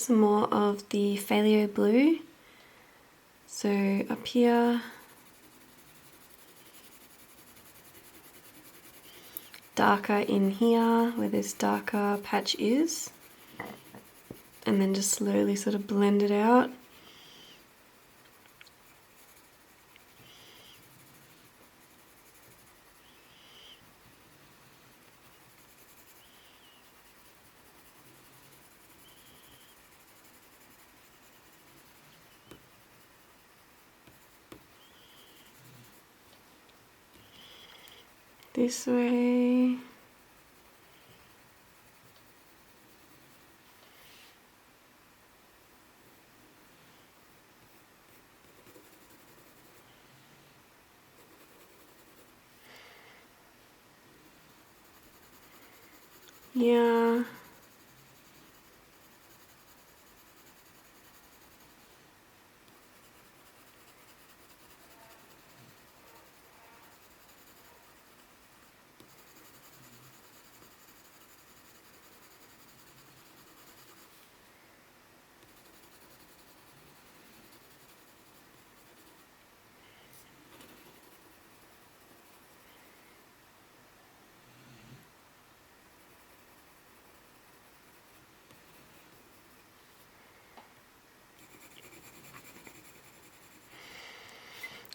some more of the Phthalo blue. So up here, darker in here where this darker patch is, and then just slowly sort of blend it out. This way. Yeah.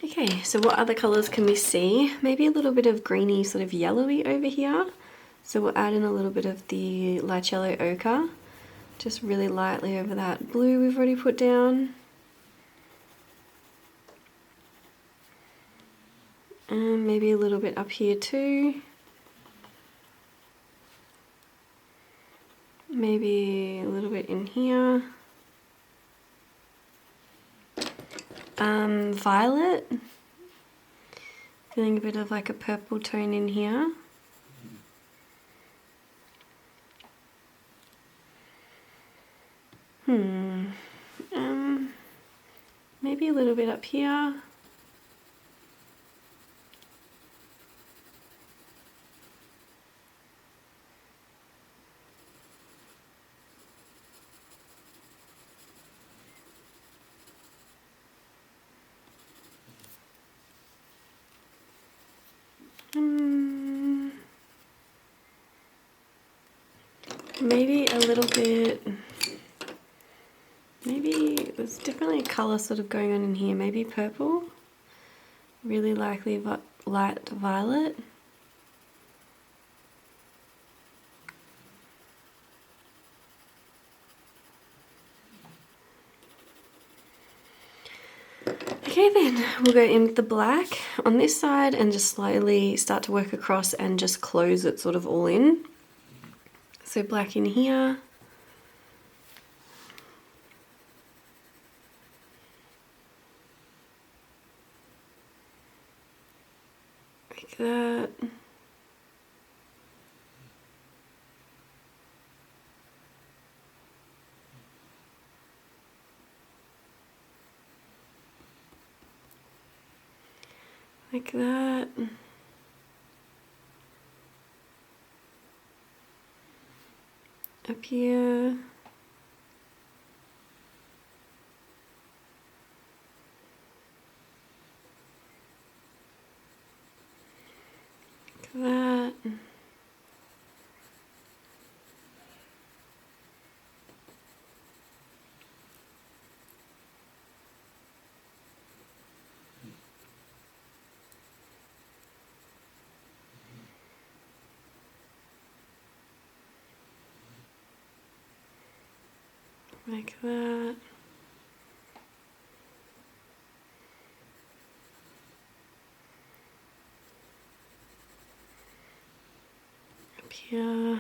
Okay, so what other colours can we see? Maybe a little bit of greeny, sort of yellowy over here. So we'll add in a little bit of the licello ochre, just really lightly over that blue we've already put down. And maybe a little bit up here too. Maybe a little bit in here. Violet. Feeling a bit of like a purple tone in here. Maybe a little bit up here. Maybe a little bit, maybe there's definitely a colour sort of going on in here, maybe purple, really likely light violet. Okay then, we'll go in with the black on this side and just slowly start to work across and just close it sort of all in. So black in here. Like that. Like that. Up here. Like that. Like that. Up here.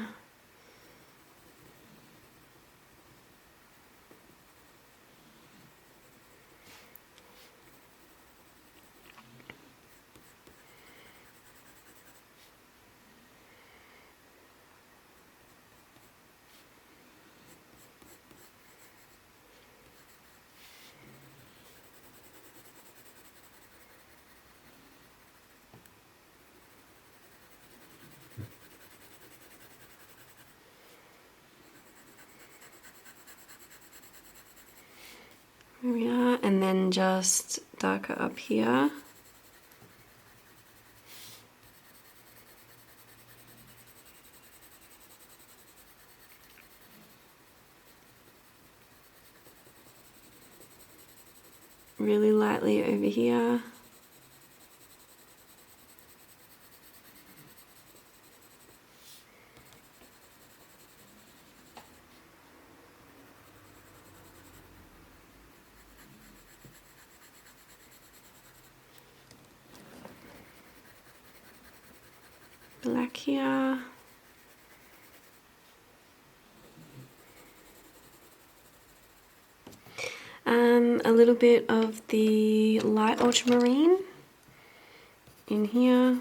There we are, and then just darker up here. Really lightly over here. Black here. A little bit of the light ultramarine in here.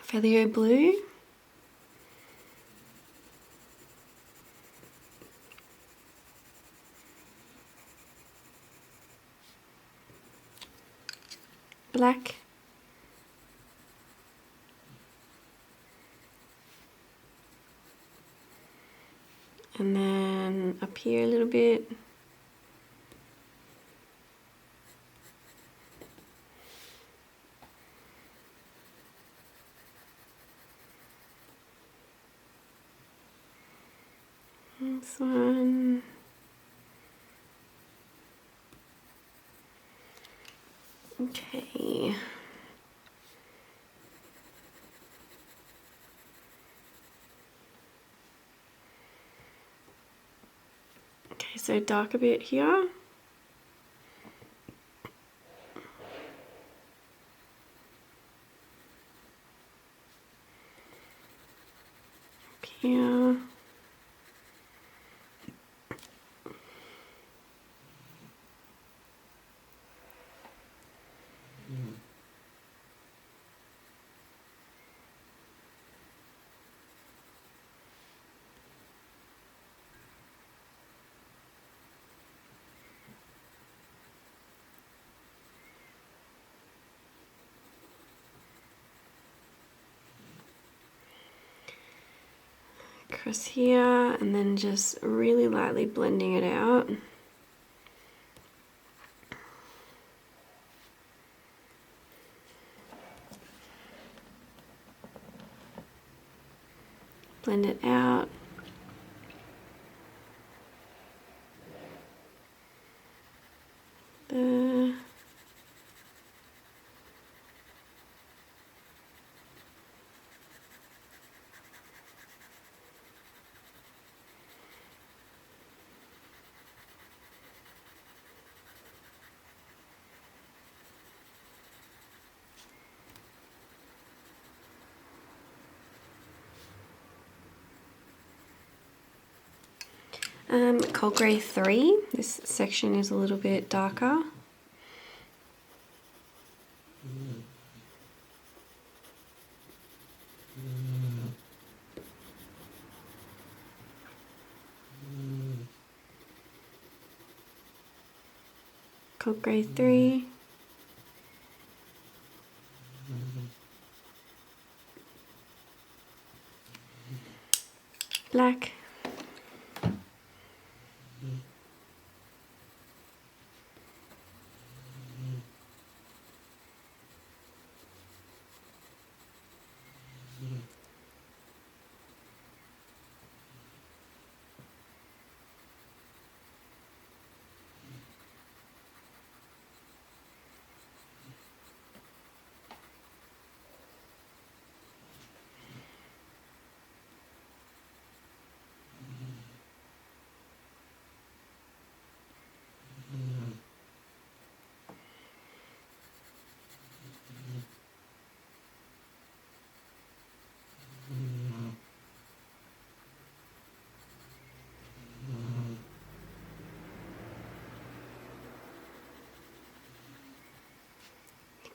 Feather blue. Black. And then up here a little bit. This one. Okay. Okay, so dark a bit here. Up here. Across here, and then just really lightly blending it out. Blend it out. There. Cold Grey 3, this section is a little bit darker. Cold Grey 3. Black.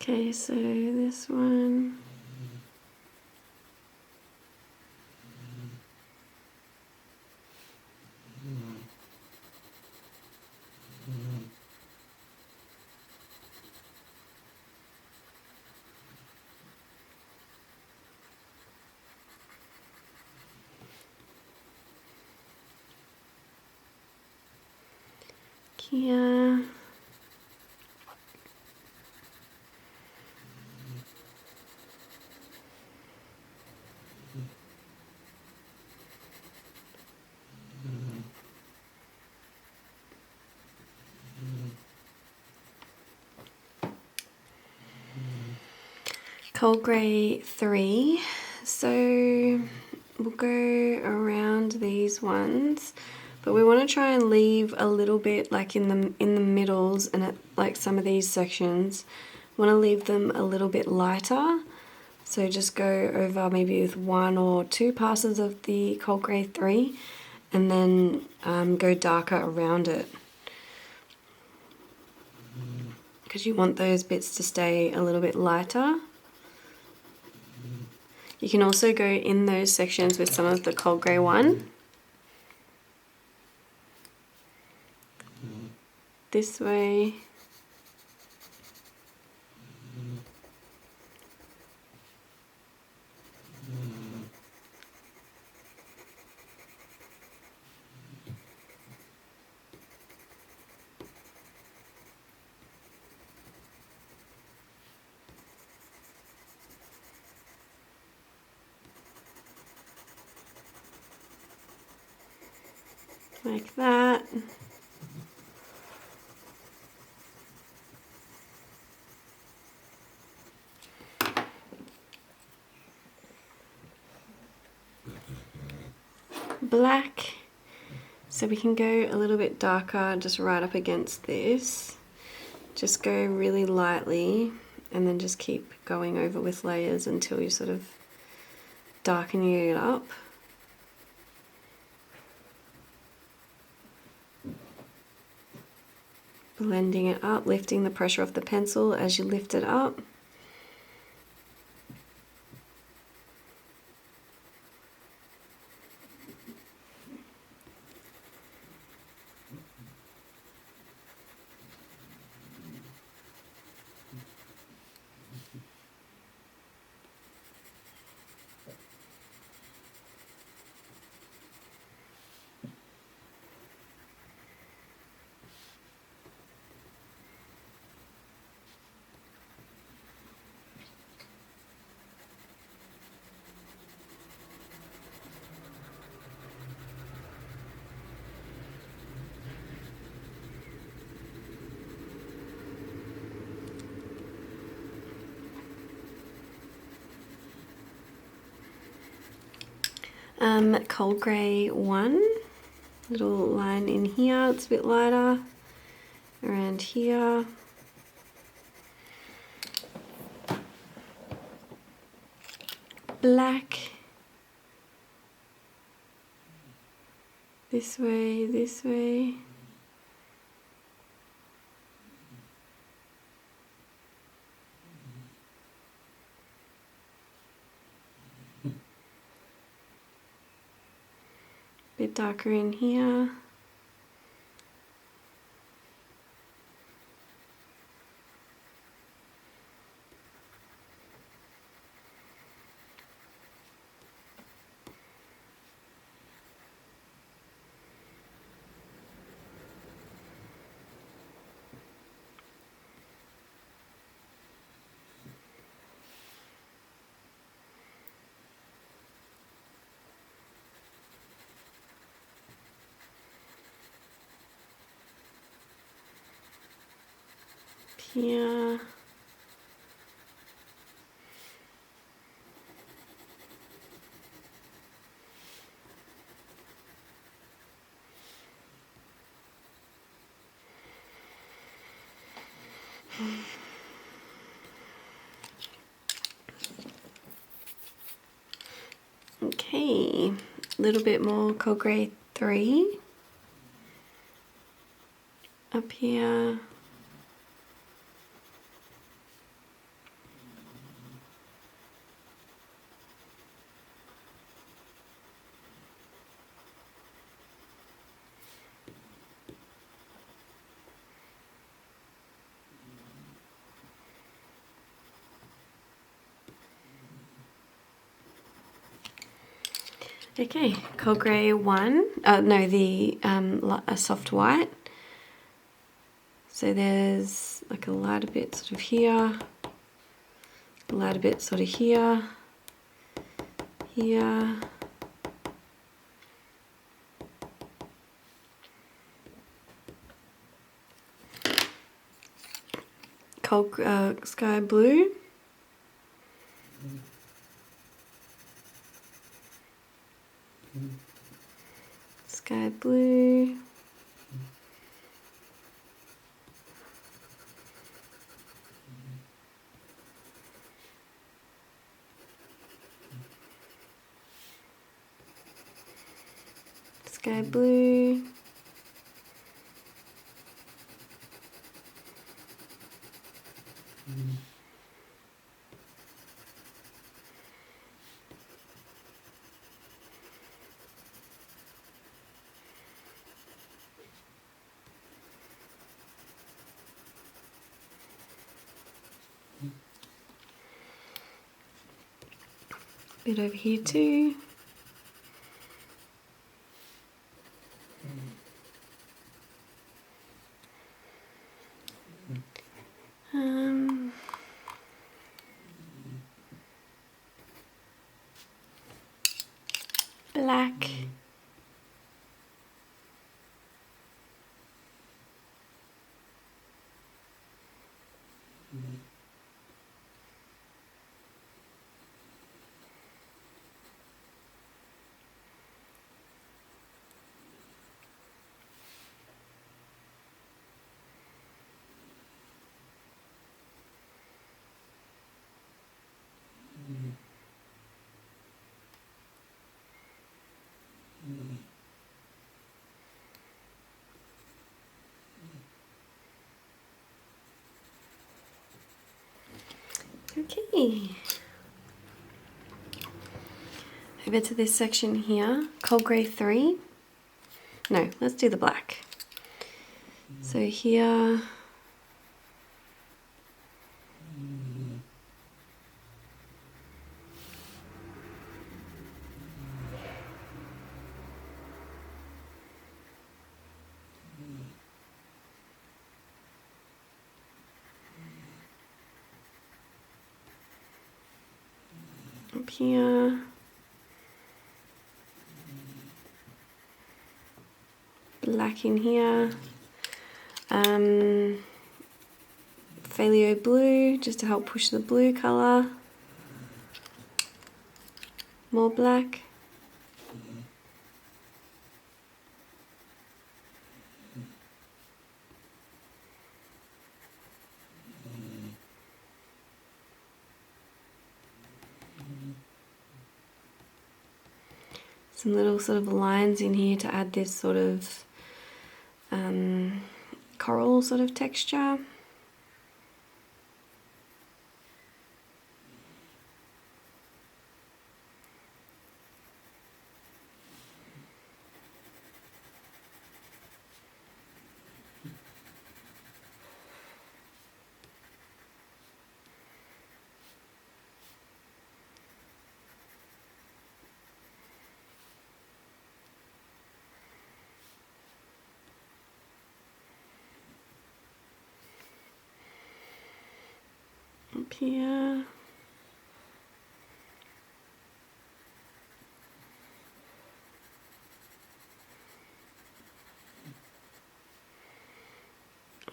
Okay, so this one. Here. Cold grey 3. So we'll go around these ones, but we want to try and leave a little bit like in the middles and at like some of these sections. Want to leave them a little bit lighter. So just go over maybe with 1 or 2 passes of the cold grey 3 and then go darker around it. Because you want those bits to stay a little bit lighter. You can also go in those sections with some of the cold grey 1. This way. Like that. Black. So we can go a little bit darker just right up against this. Just go really lightly and then just keep going over with layers until you're sort of darkening it up. Blending it up, lifting the pressure off the pencil as you lift it up. Cold grey 1, little line in here, it's a bit lighter, around here. Black, this way, this way. Bit darker in here. Here. Okay, a little bit more cold grey 3 up here. Okay, cold grey 1. No, a soft white. So there's like a lighter bit sort of here, a lighter bit sort of here, here. Cold sky blue. Sky blue. Sky blue. Bit over here too. Black. Okay. Over to this section here, cold grey 3. No, let's do the black. So here, up here, black in here, Phthalo blue just to help push the blue colour, more black, some little sort of lines in here to add this sort of coral sort of texture. Up here.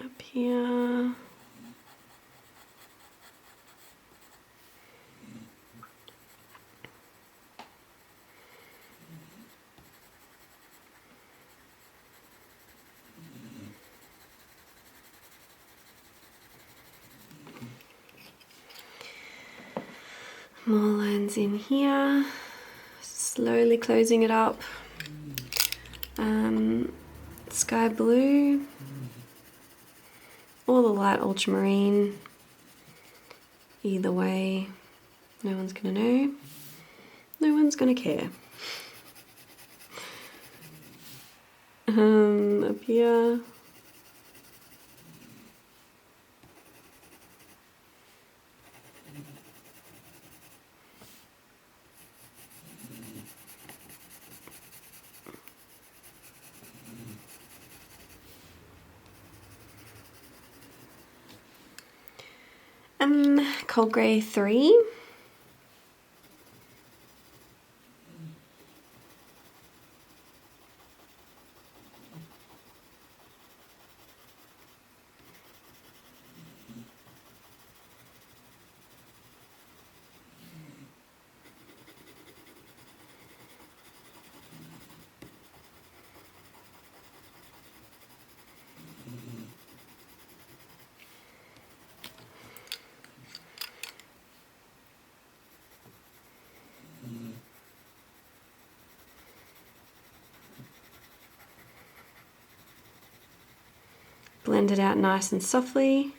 Up here. More lines in here, slowly closing it up. Sky blue, or the light ultramarine. Either way, no one's gonna know. No one's gonna care. Up here. Cold grey 3. Blend it out nice and softly.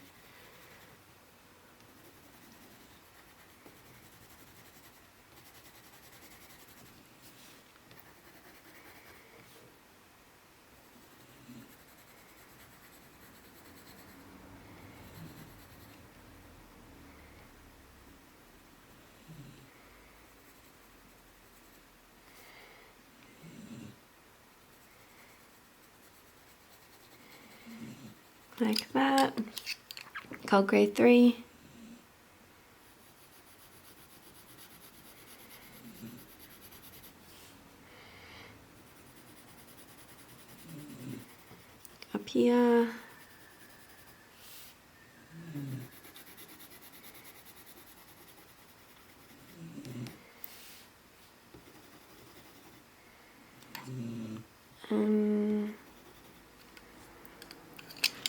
Like that. Cold grey 3. Up here.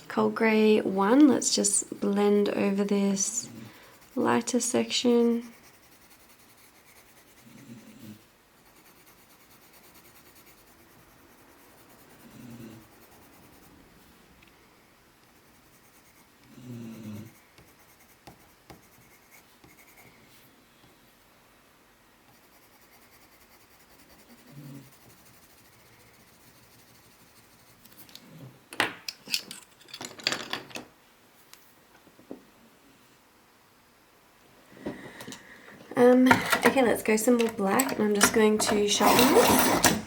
Cold grey 1, let's just blend over this lighter section. Okay, let's go some more black, and I'm just going to sharpen this.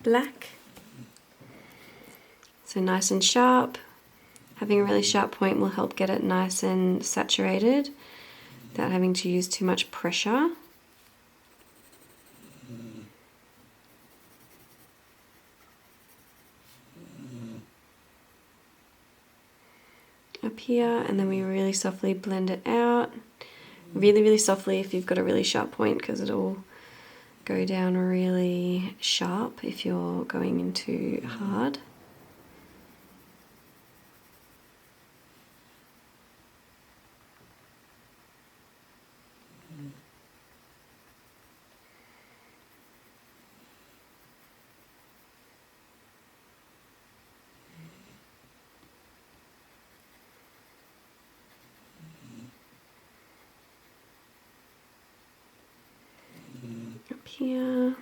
Black. So nice and sharp. Having a really sharp point will help get it nice and saturated without having to use too much pressure. Up here, and then we really softly blend it out. Really, really softly if you've got a really sharp point, because it'll go down really sharp if you're going in too hard. Up here.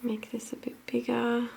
Make this a bit bigger.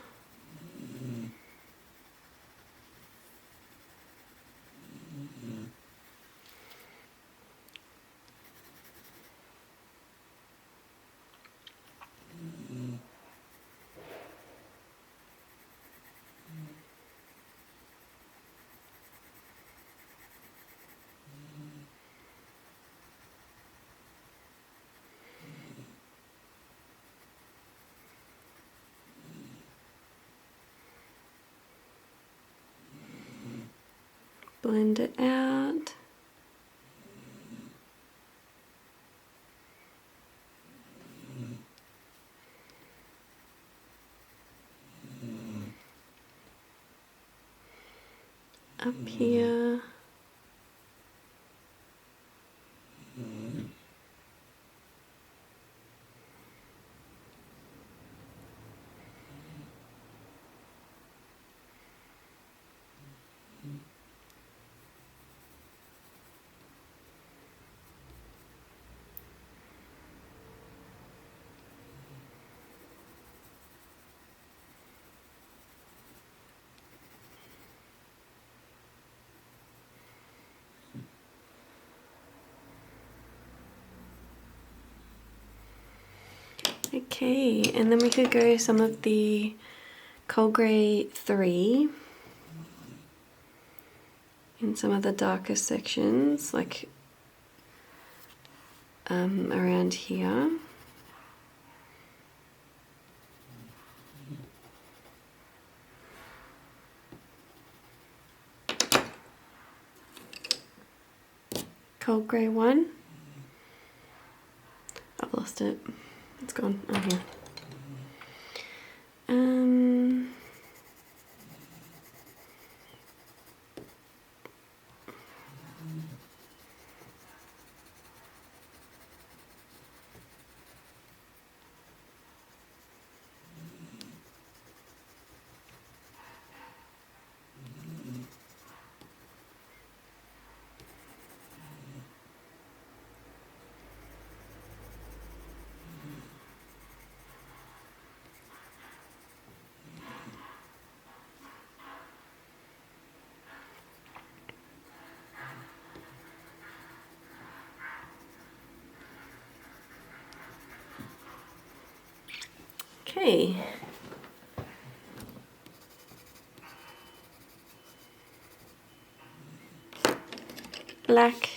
Blend it out. Up here. Okay, and then we could go some of the Cold Grey 3 in some of the darker sections, like around here. Cold Grey 1. I've lost it. It's gone. Oh, here. Okay. Black.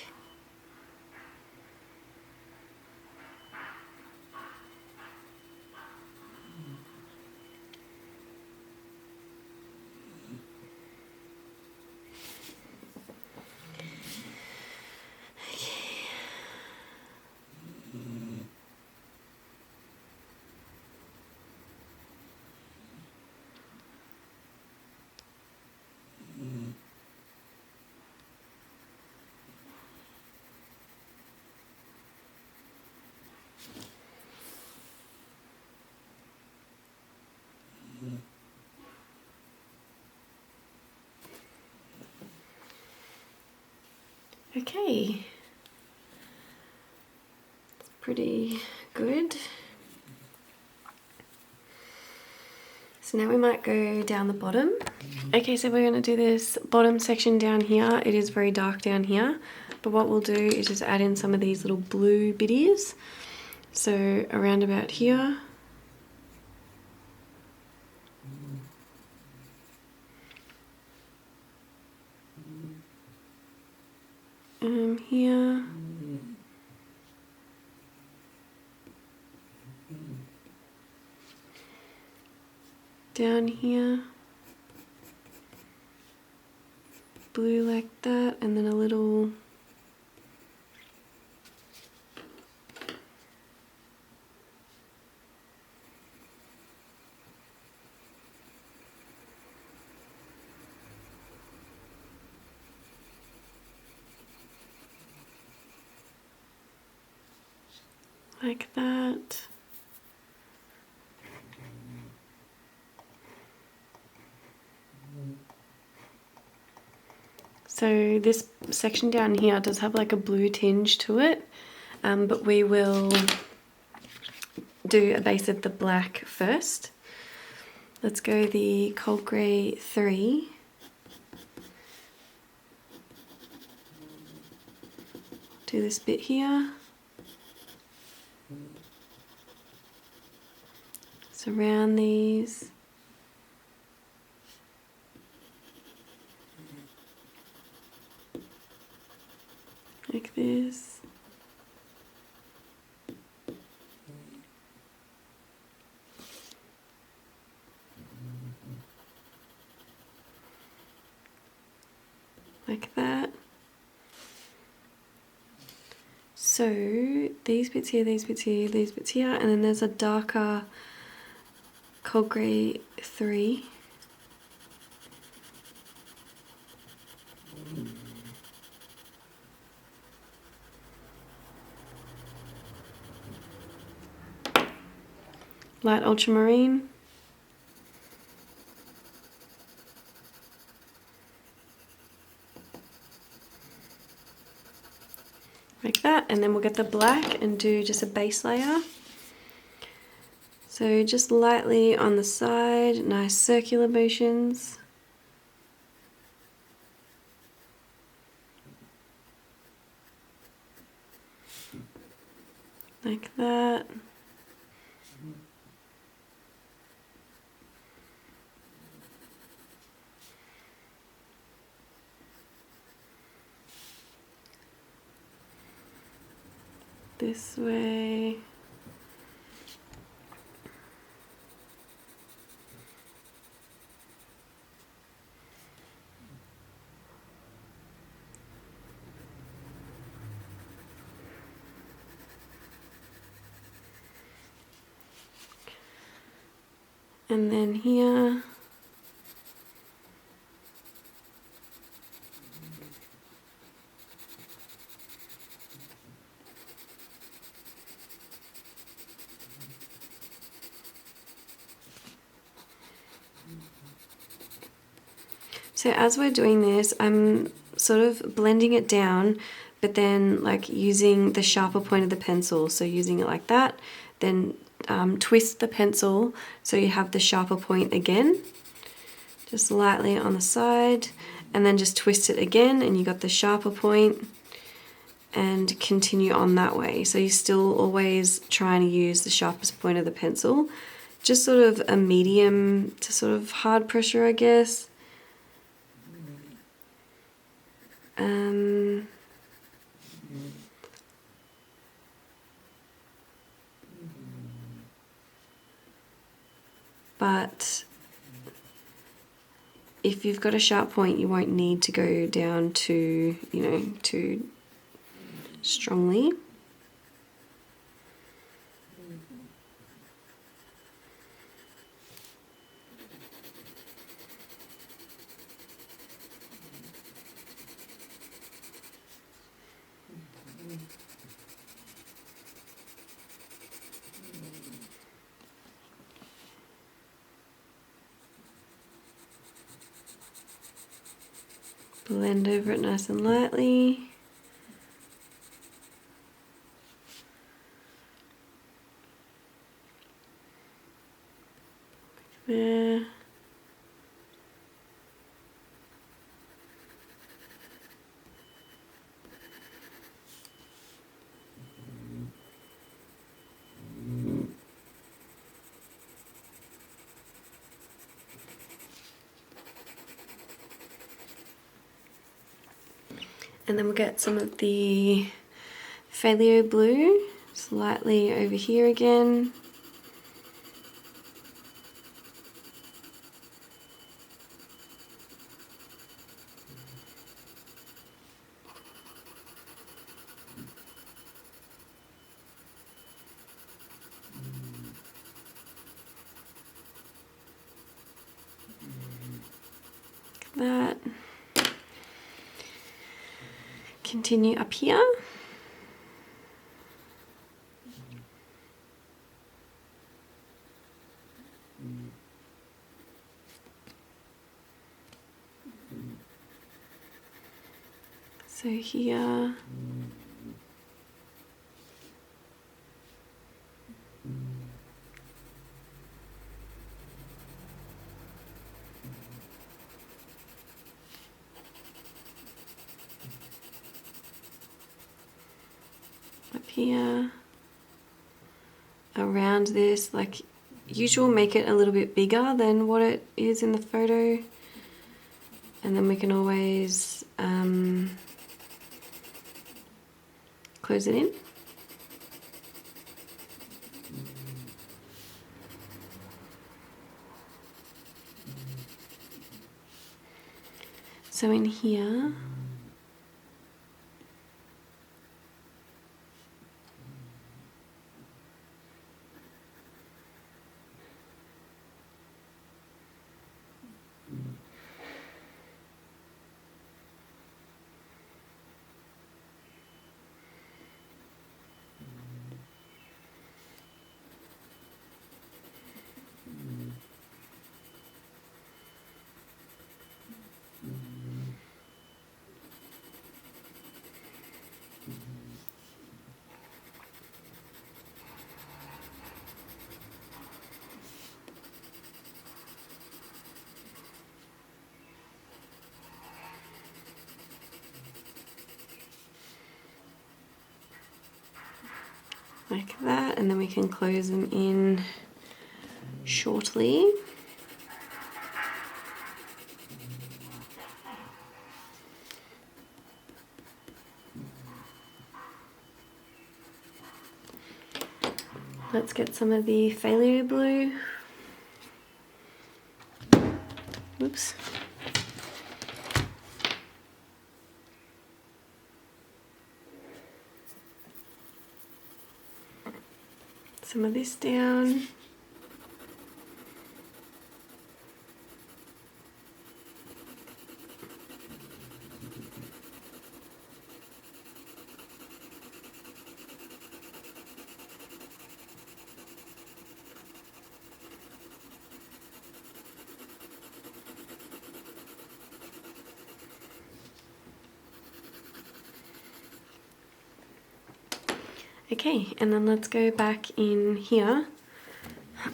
Okay, it's pretty good. So now we might go down the bottom. Okay, so we're going to do this bottom section down here. It is very dark down here, but what we'll do is just add in some of these little blue biddies. So around about here. Here. Down here. Blue like that, and then a little like that. So this section down here does have like a blue tinge to it, but we will do a base of the black first. Let's go the Cold Grey 3. Do this bit here. Surround these. Like this. Like that. So these bits here, these bits here, these bits here, and then there's a darker Cold Grey 3. Light ultramarine. Like that, and then we'll get the black and do just a base layer. So just lightly on the side, nice circular motions. Like that. this way. And then here. So as we're doing this, I'm sort of blending it down, but then like using the sharper point of the pencil. So using it like that, then twist the pencil so you have the sharper point again, just lightly on the side, and then just twist it again and you got the sharper point, and continue on that way. So you're still always trying to use the sharpest point of the pencil, just sort of a medium to sort of hard pressure, I guess. But if you've got a sharp point, you won't need to go down too, too strongly. Blend over it nice and lightly. There. And then we'll get some of the Phthalo blue slightly over here again. Like that. Continue up here. So here. Up here. Around this, like usual, make it a little bit bigger than what it is in the photo, and then we can always close it in. So in here, like that, and then we can close them in shortly. Let's get some of the Phthalo blue. Whoops. Some of this down. Okay, and then let's go back in here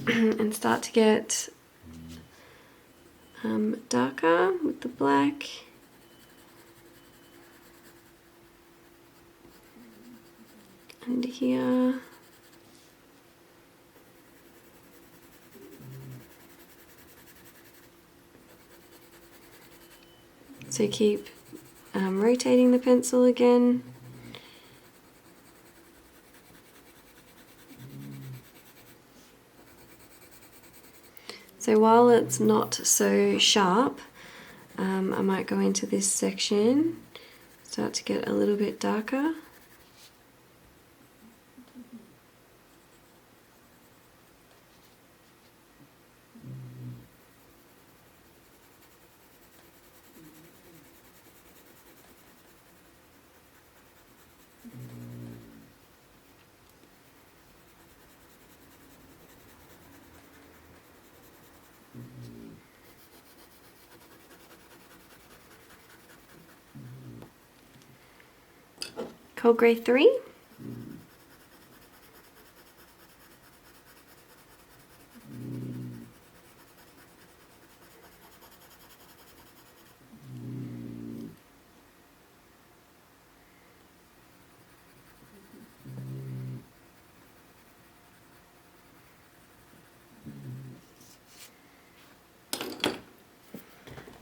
and start to get darker with the black. Under here. So keep rotating the pencil again. So while it's not so sharp, I might go into this section, start to get a little bit darker. Cold grey 3.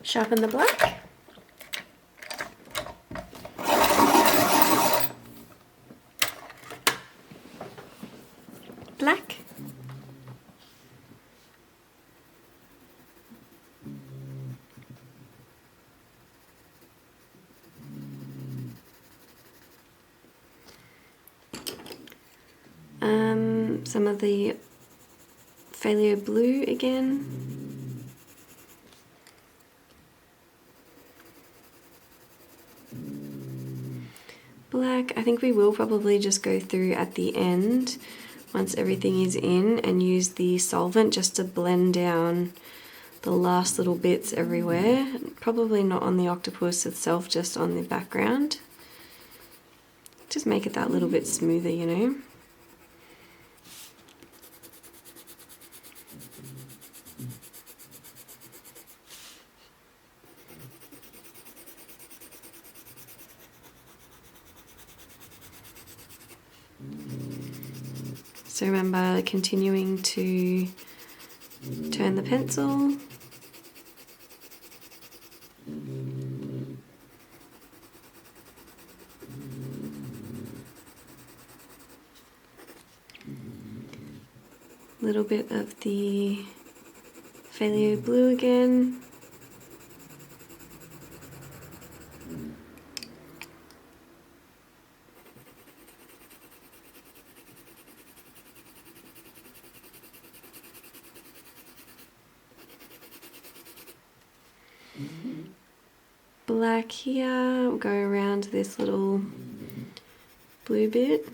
Sharpen the black. Black. Some of the Phthalo blue again. Black. I think we will probably just go through at the end once everything is in and use the solvent just to blend down the last little bits everywhere. Probably not on the octopus itself, just on the background. Just make it that little bit smoother, you know. So remember continuing to turn the pencil. A little bit of the Phthalo blue again. Black here, we'll go around this little blue bit.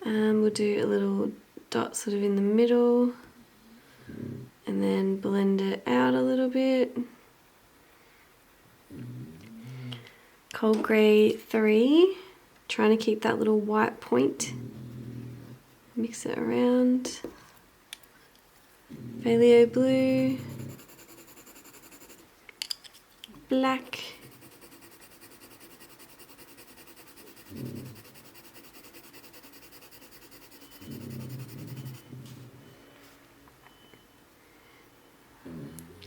And we'll do a little dot sort of in the middle and then blend it out a little bit. Cold grey 3, trying to keep that little white point. Mix it around. Phthalo blue, black,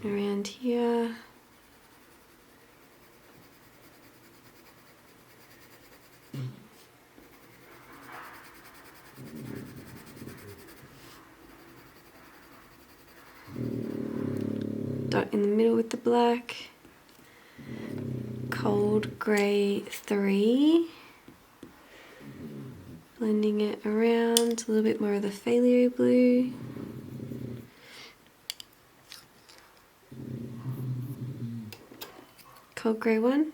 around here, dot in the middle with the black. Cold grey 3. Blending it around, a little bit more of the phthalo blue. Cold grey 1.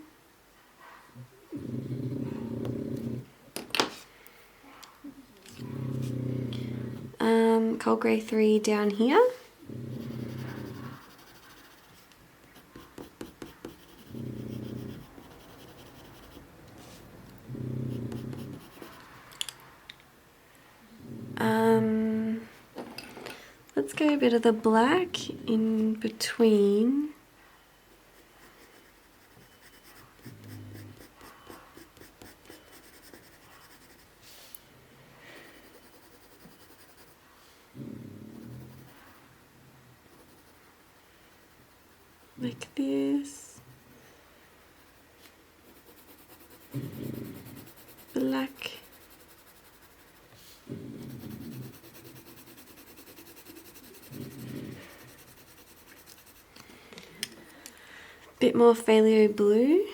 Cold grey 3 down here. Let's go a bit of the black in between. Like this. Black. Bit more phthalo blue,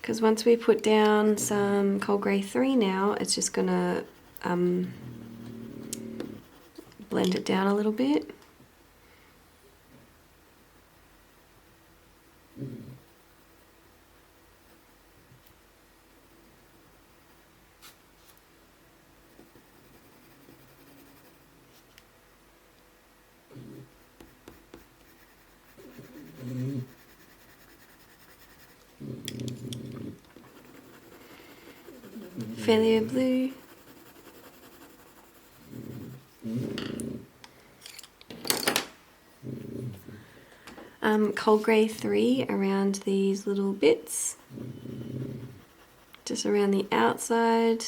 because once we put down some cold grey 3 now, it's just gonna blend it down a little bit. Phthalo blue. Cold grey 3 around these little bits, just around the outside.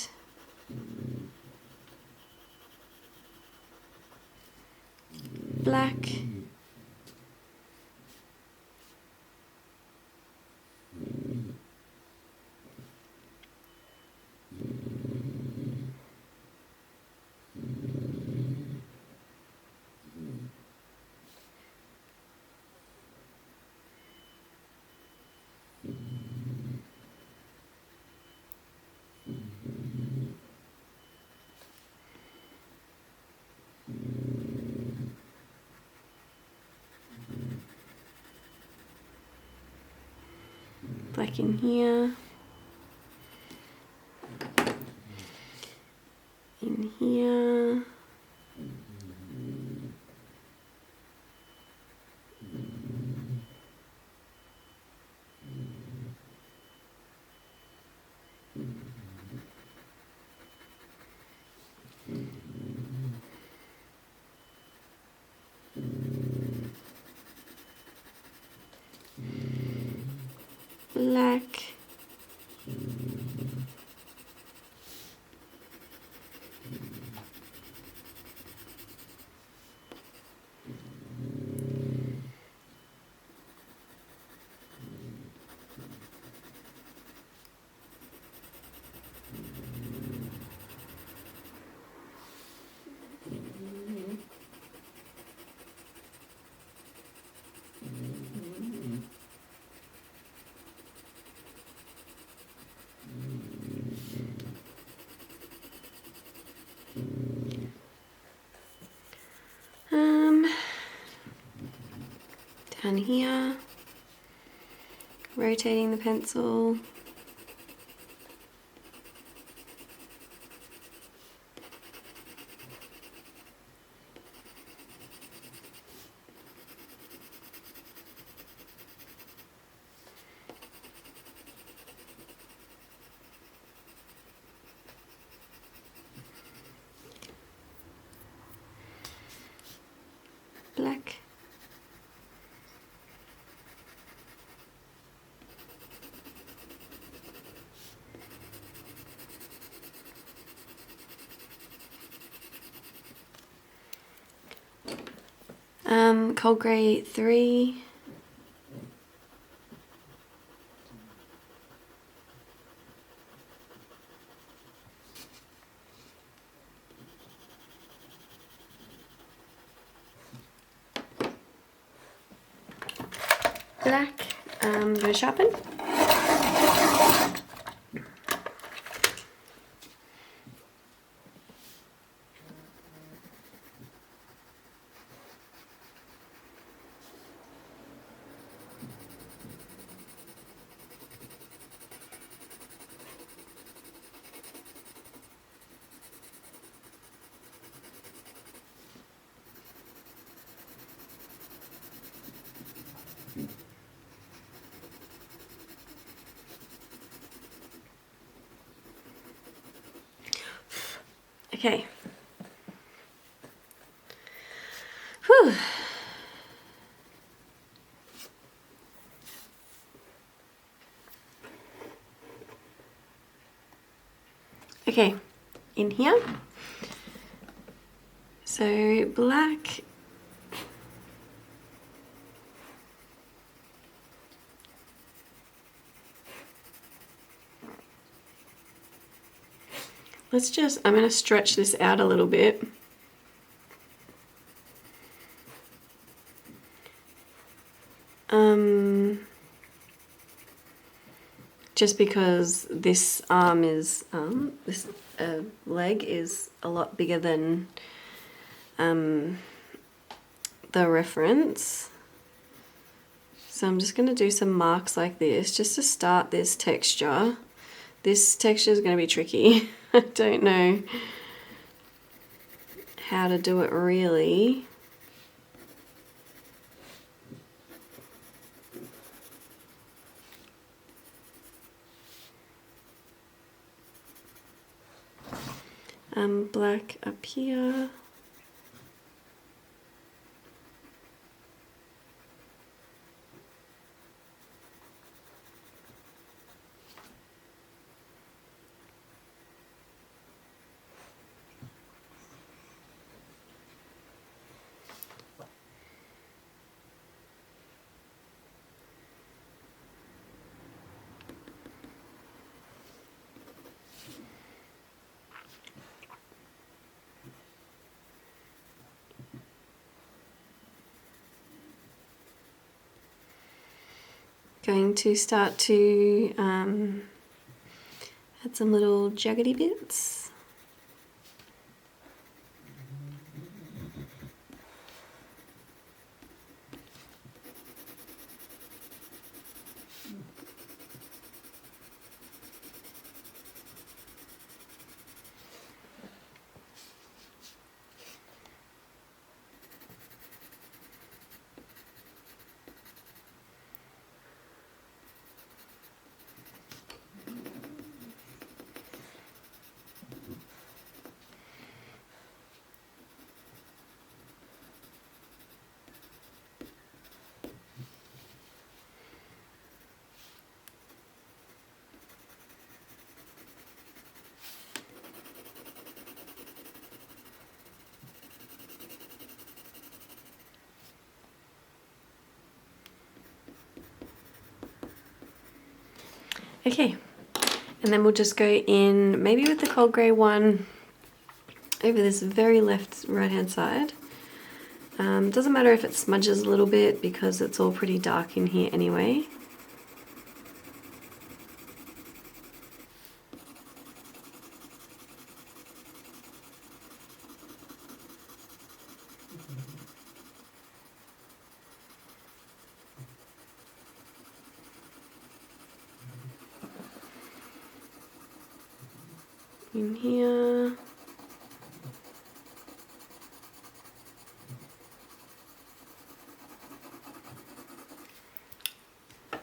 Black. Black in here, in here, black. Down here, rotating the pencil. Black. Cold grey 3. Black, I'm going to sharpen. Okay. Whew. Okay, in here. So black. I'm going to stretch this out a little bit. Just because this arm is, this leg is a lot bigger than the reference. So I'm just going to do some marks like this just to start this texture. This texture is going to be tricky. I don't know how to do it really. Black up here. Going to start to add some little jaggedy bits. Okay, and then we'll just go in maybe with the cold grey one over this very left right hand side. Doesn't matter if it smudges a little bit because it's all pretty dark in here anyway. In here.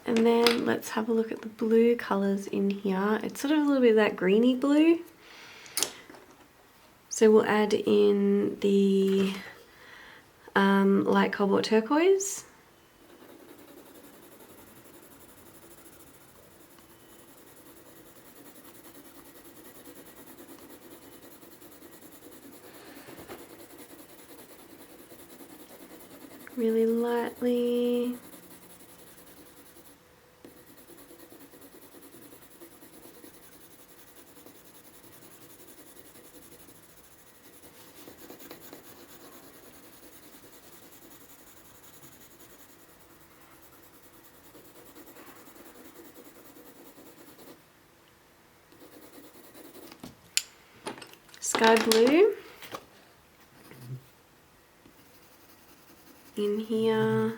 And then let's have a look at the blue colours in here. It's sort of a little bit of that greeny blue. So we'll add in the light cobalt turquoise. Really lightly. sky blue in here.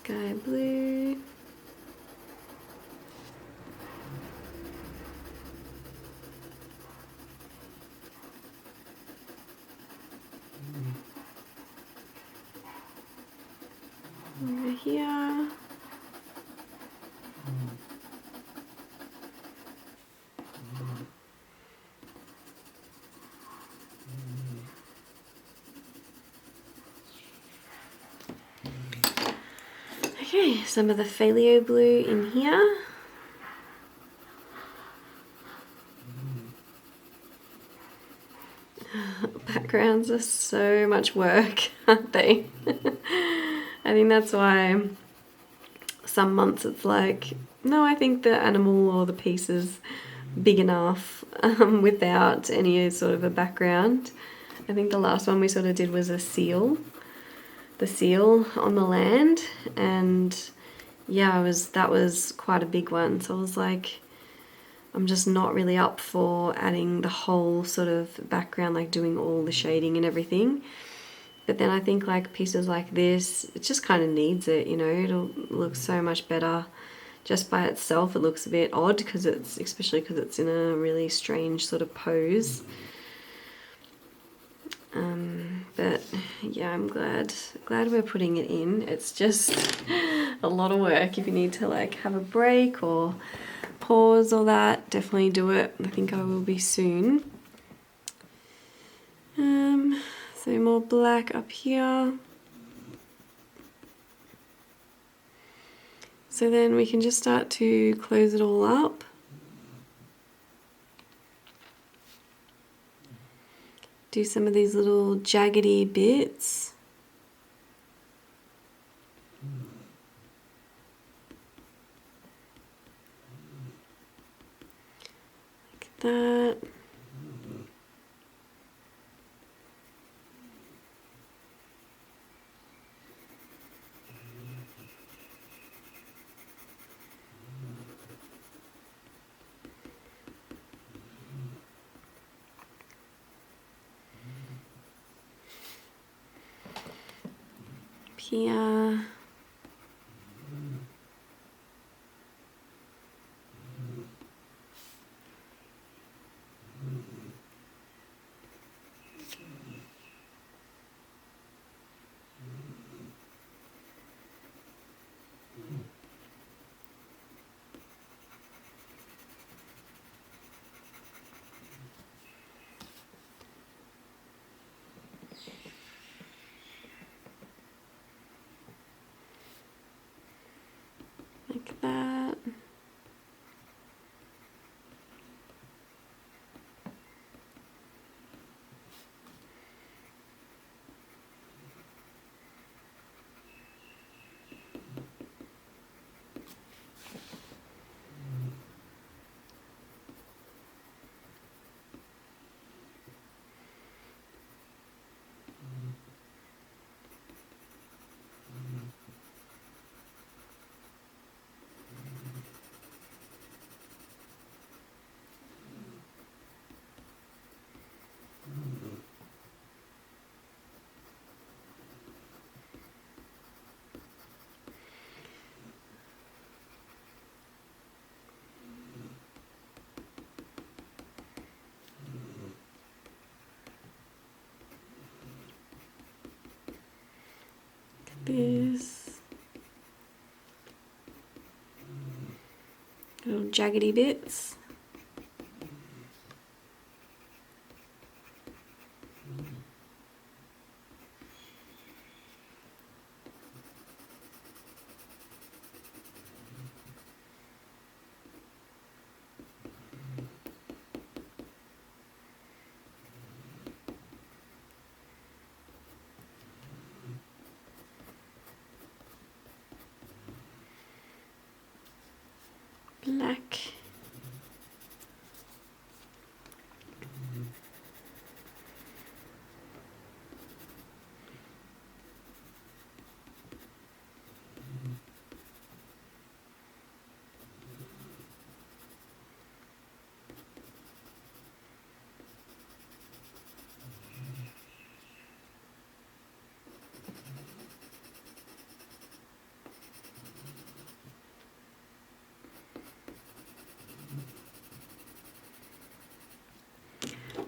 Sky blue. Over here. Okay, some of the phthalo blue in here. Backgrounds are so much work, aren't they? I think that's why some months it's like, no, I think the animal or the piece is big enough without any sort of a background. I think the last one we sort of did was a seal, the seal on the land, and yeah, that was quite a big one. So I was like, I'm just not really up for adding the whole sort of background, like doing all the shading and everything. But then I think like pieces like this, it just kind of needs it, you know. It'll look so much better just by itself. It looks a bit odd because especially because it's in a really strange sort of pose. But yeah, I'm glad we're putting it in. It's just a lot of work. If you need to like have a break or pause or that, definitely do it. I think I will be soon. So more black up here. So then we can just start to close it all up. Do some of these little jaggedy bits. Like that. Here. Like that. This little jaggedy bits. black,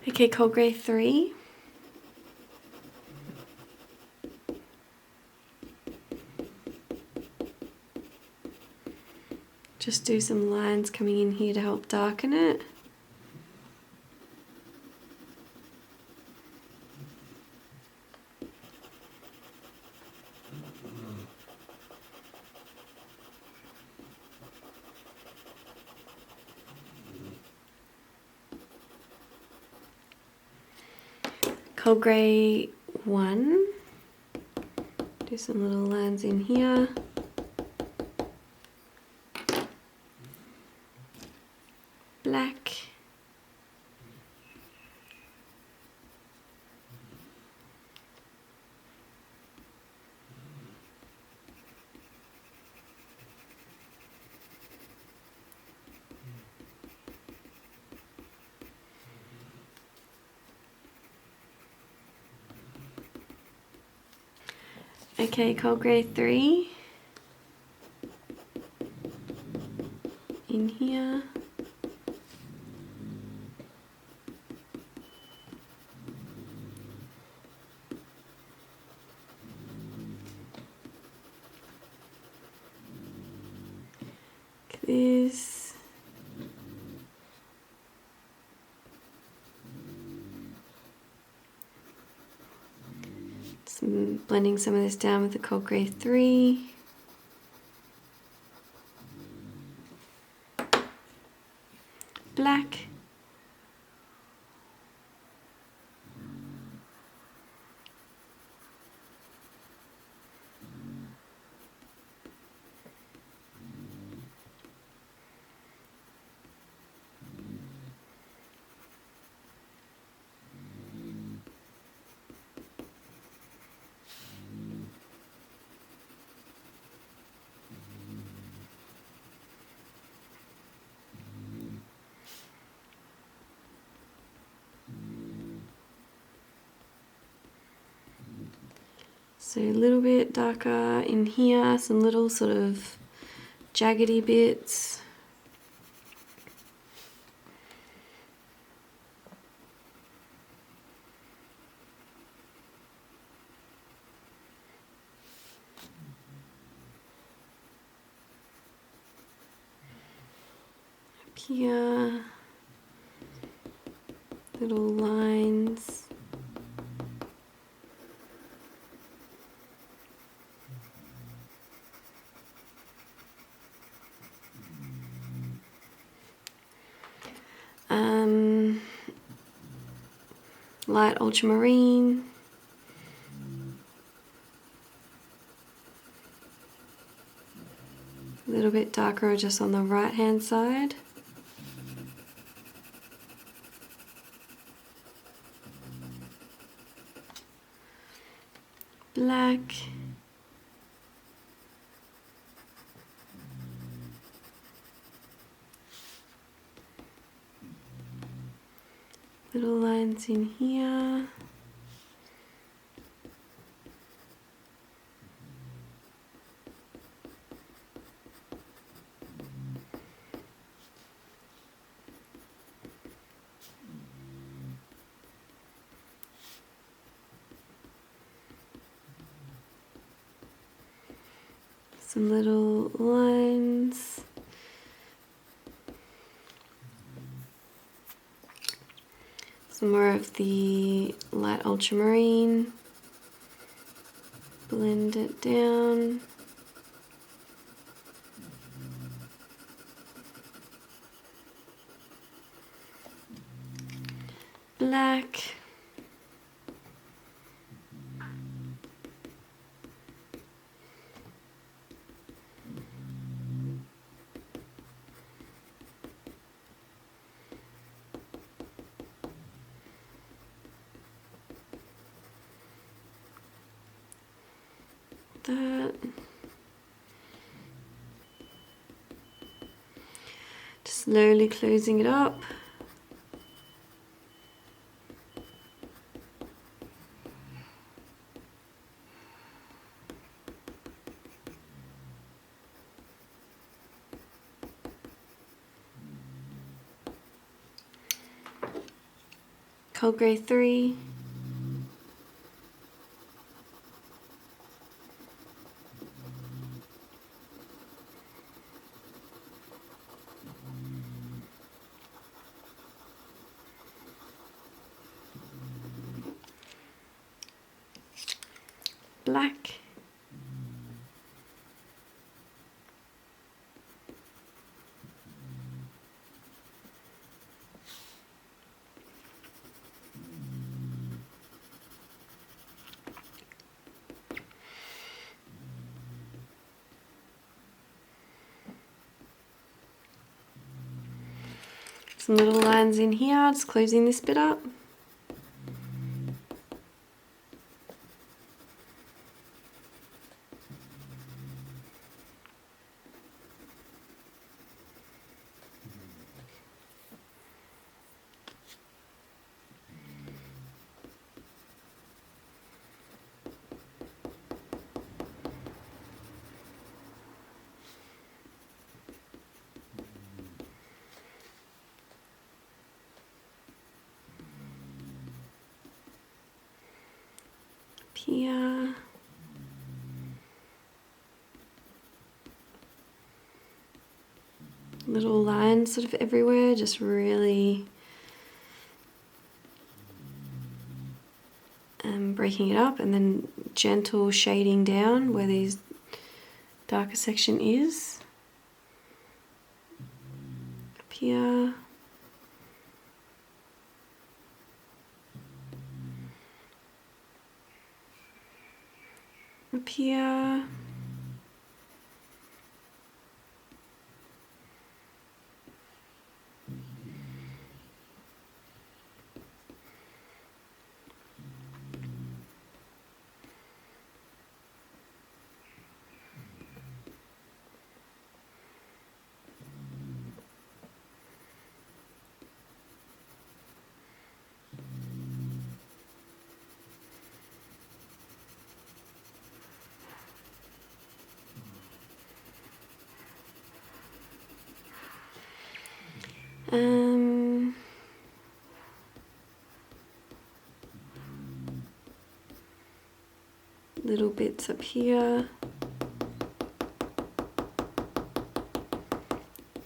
okay, cold grey 3, just do some lines coming in here to help darken it. Cold grey 1, do some little lines in here. Black, okay, cold grey 3 in here. This, blending some of this down with the cold grey 3. Black, so a little bit darker in here, some little sort of jaggedy bits. Up here, little lines. Light ultramarine, a little bit darker just on the right hand side. Black, little lines in here. Some little lines. Some more of the light ultramarine. Blend it down. Black. that. Just slowly closing it up. Cold grey 3. Black. Some little lines in here, just closing this bit up. Here. Little lines sort of everywhere, just really breaking it up, and then gentle shading down where these darker section is. Up here. Up here. Little bits up here,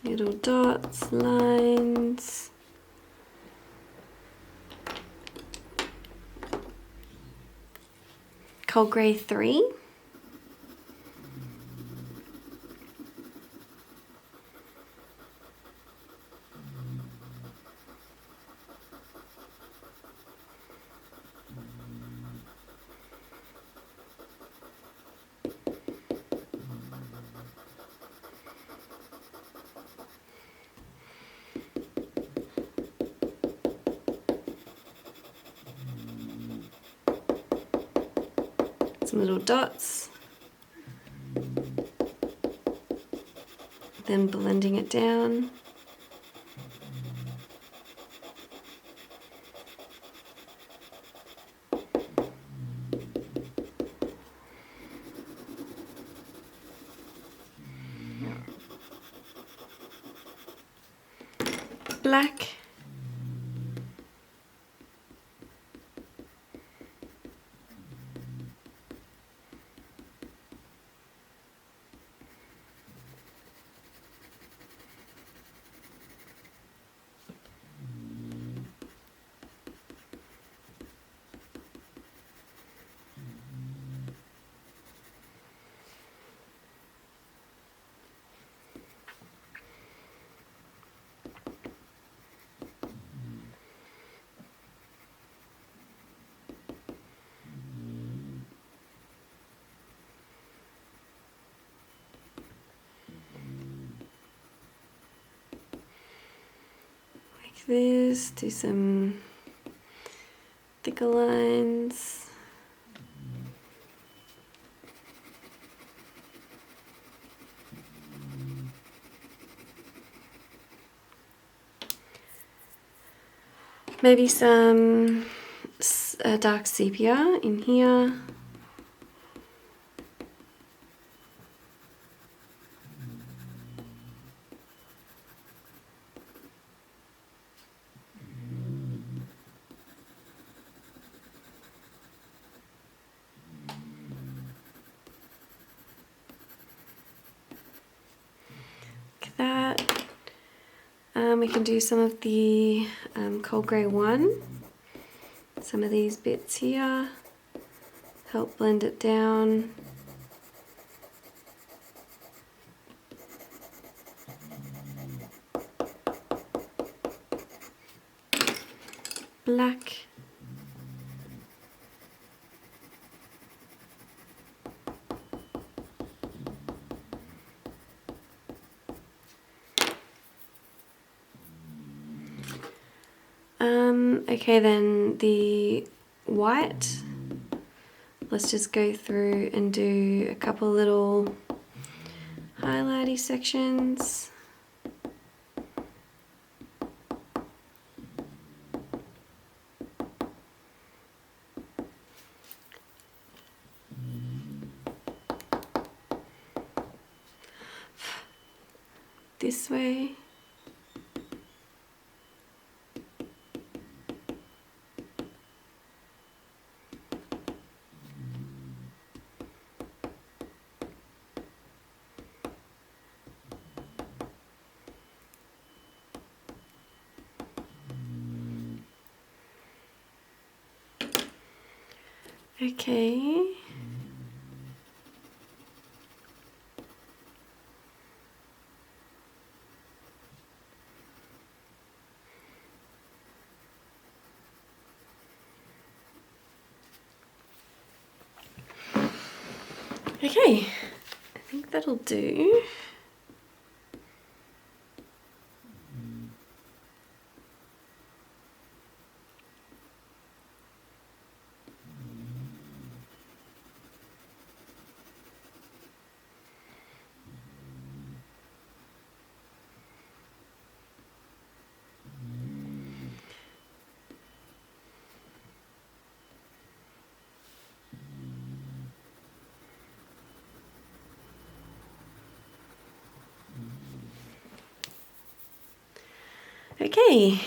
little dots, lines. Cold grey 3. Some little dots, then blending it down. Black. This, do some thicker lines. Maybe some dark sepia in here. Like that. We can do some of the cold grey 1. Some of these bits here. Help blend it down. Black. Okay, then the white, let's just go through and do a couple little highlighty sections. This way. Okay. Okay, I think that'll do. Okay.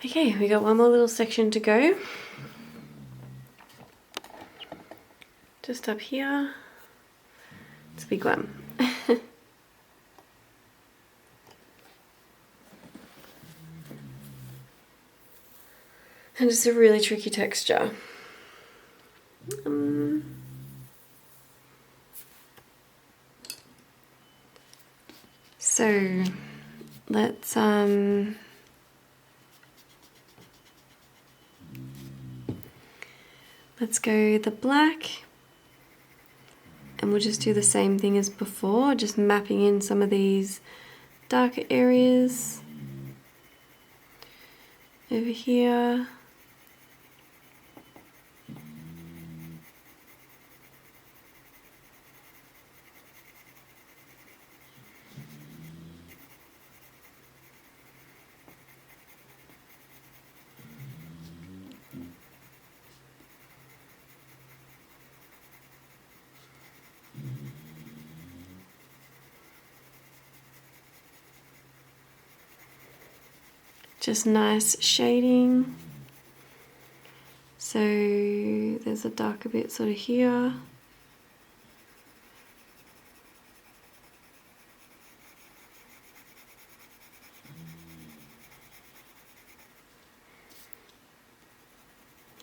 Okay, we got one more little section to go. Just up here. It's a big one. And it's a really tricky texture. So let's go the black, and we'll just do the same thing as before, just mapping in some of these darker areas over here. Just nice shading. So there's a darker bit sort of here.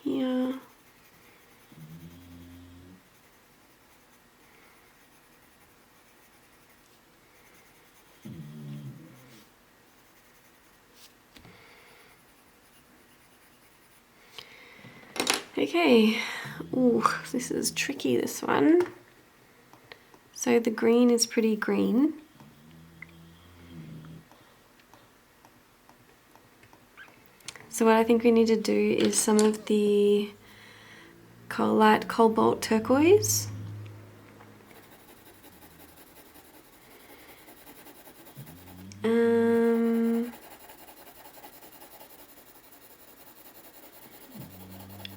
Here. Okay, ooh, this is tricky, this one. So the green is pretty green. So what I think we need to do is some of the light cobalt turquoise.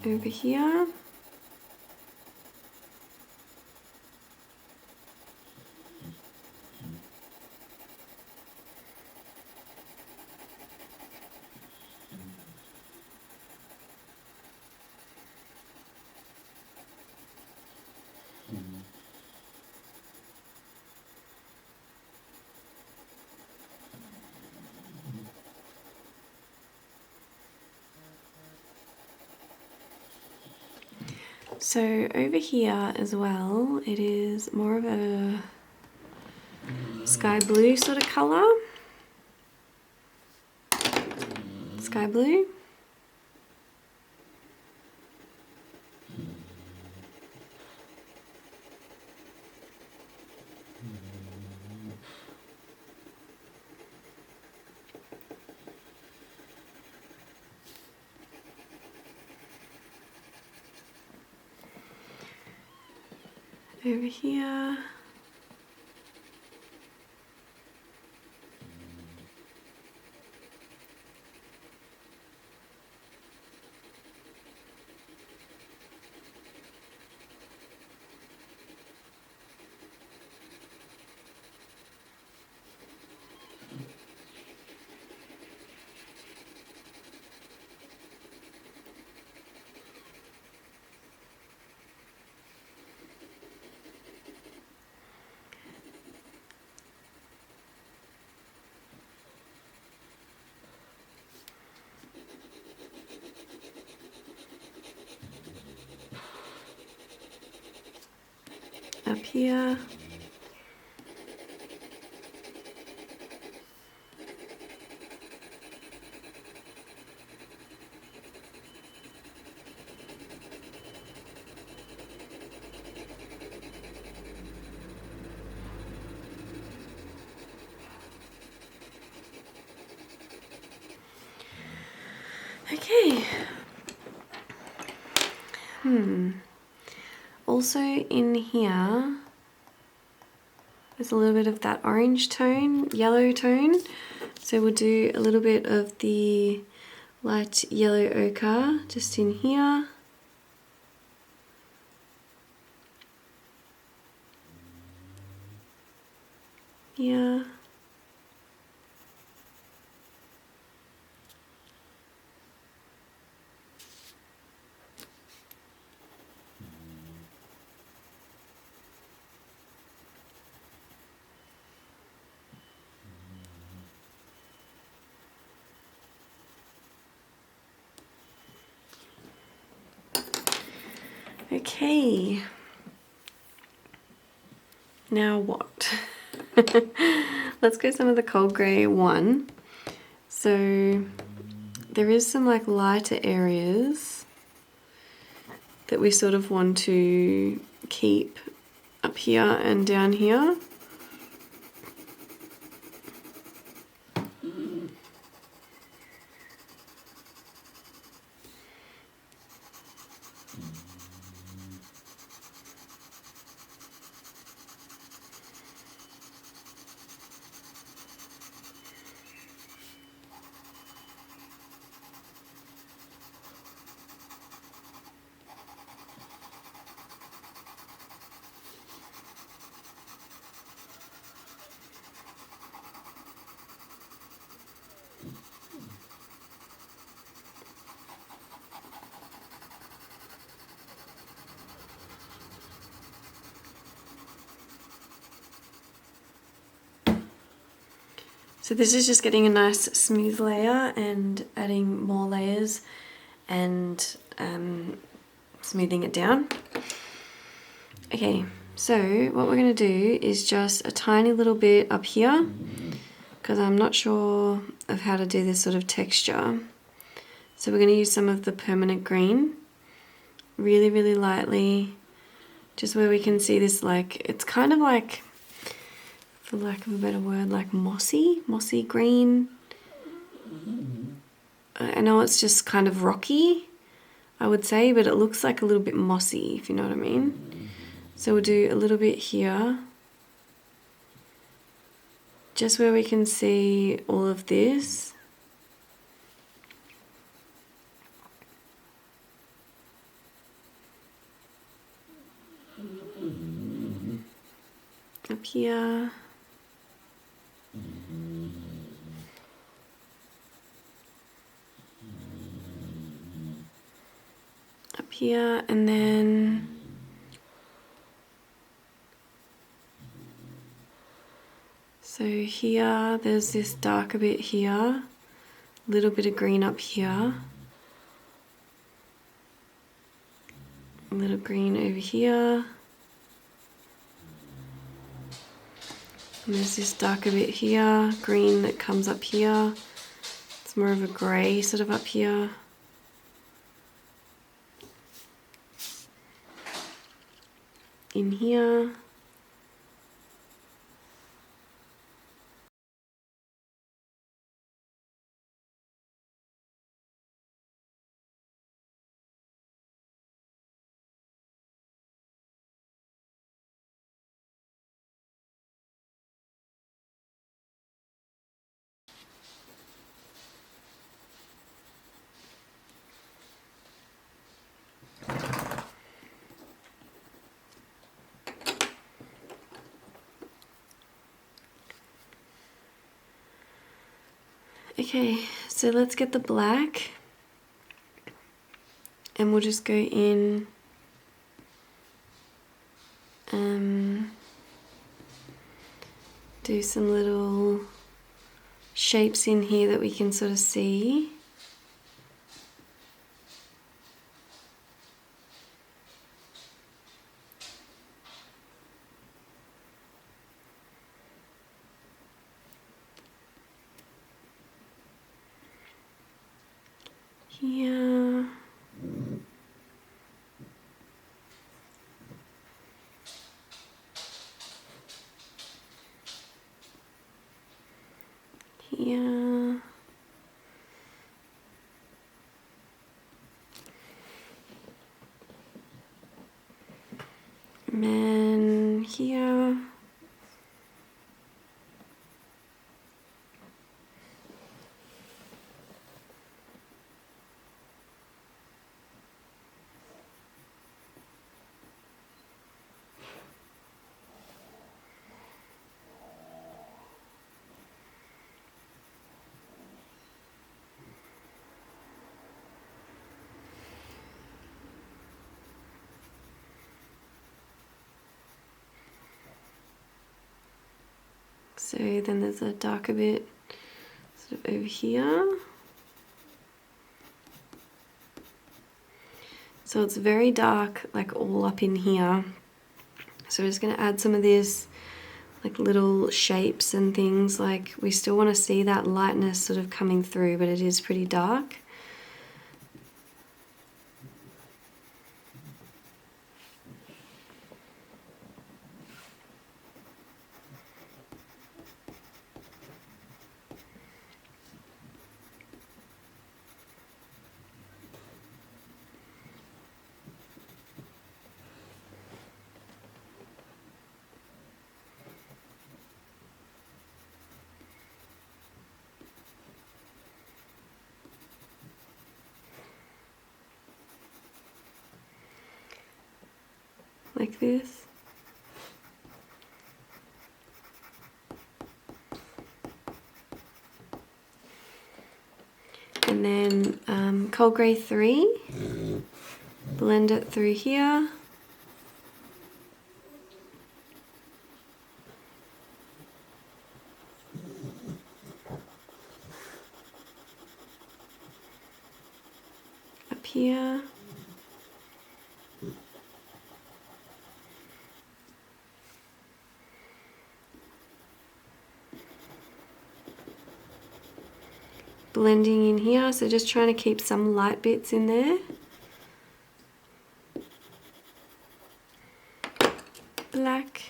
Over here. So over here as well, it is more of a sky blue sort of colour. Sky blue. Over here. Up here. Okay. Also in here, there's a little bit of that orange tone, yellow tone. So we'll do a little bit of the light yellow ochre just in here. Here. Okay, now what? Let's go some of the cold grey one. So there is some like lighter areas that we sort of want to keep up here and down here. So this is just getting a nice smooth layer and adding more layers and smoothing it down. Okay, so what we're going to do is just a tiny little bit up here because I'm not sure of how to do this sort of texture. So we're going to use some of the permanent green really, really lightly, just where we can see this, like, it's kind of like, for lack of a better word, like mossy green. I know it's just kind of rocky, I would say, but it looks like a little bit mossy, if you know what I mean. So we'll do a little bit here, just where we can see all of this. Up here. Up here, and then so here there's this darker bit here, a little bit of green up here, a little green over here, and there's this darker bit here, green that comes up here. It's more of a grey sort of up here. In here. Okay, so let's get the black, and we'll just go in do some little shapes in here that we can sort of see. Here. Here. And then here. So then there's a darker bit sort of over here. So it's very dark, like all up in here. So we're just going to add some of this, like little shapes and things. Like we still want to see that lightness sort of coming through, but it is pretty dark. Like this. And then cold grey 3, blend it through here. Up here. Blending in here, so just trying to keep some light bits in there. Black.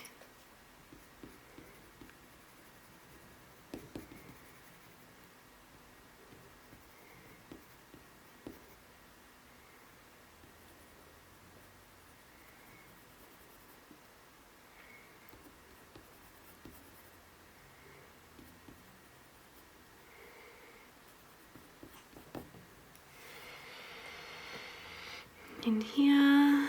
in here.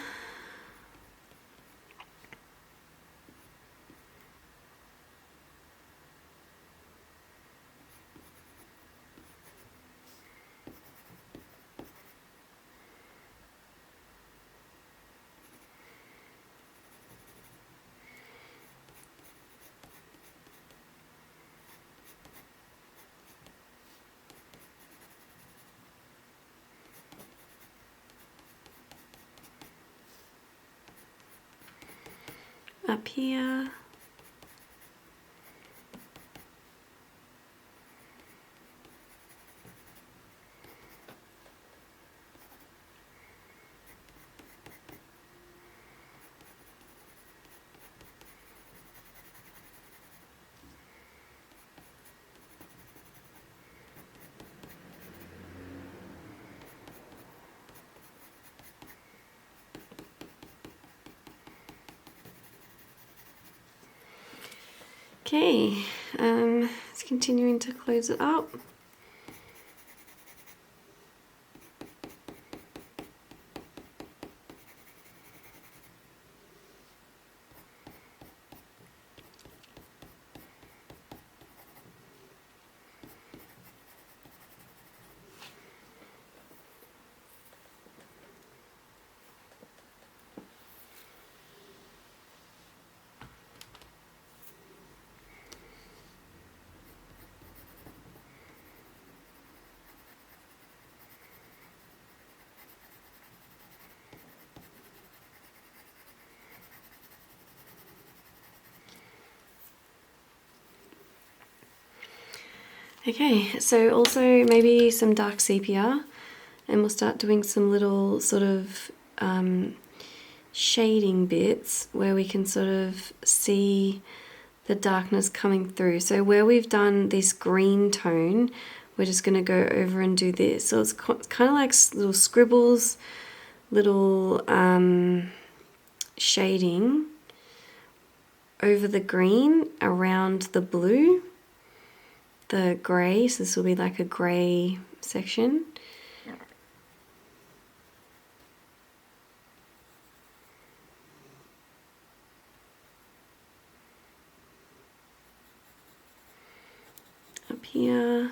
Up here. Okay, it's continuing to close it up. Okay, so also maybe some dark sepia, and we'll start doing some little sort of shading bits where we can sort of see the darkness coming through. So where we've done this green tone, we're just going to go over and do this. So it's kind of like little scribbles, little shading over the green around the blue, the grey. So this will be like a grey section. Up here.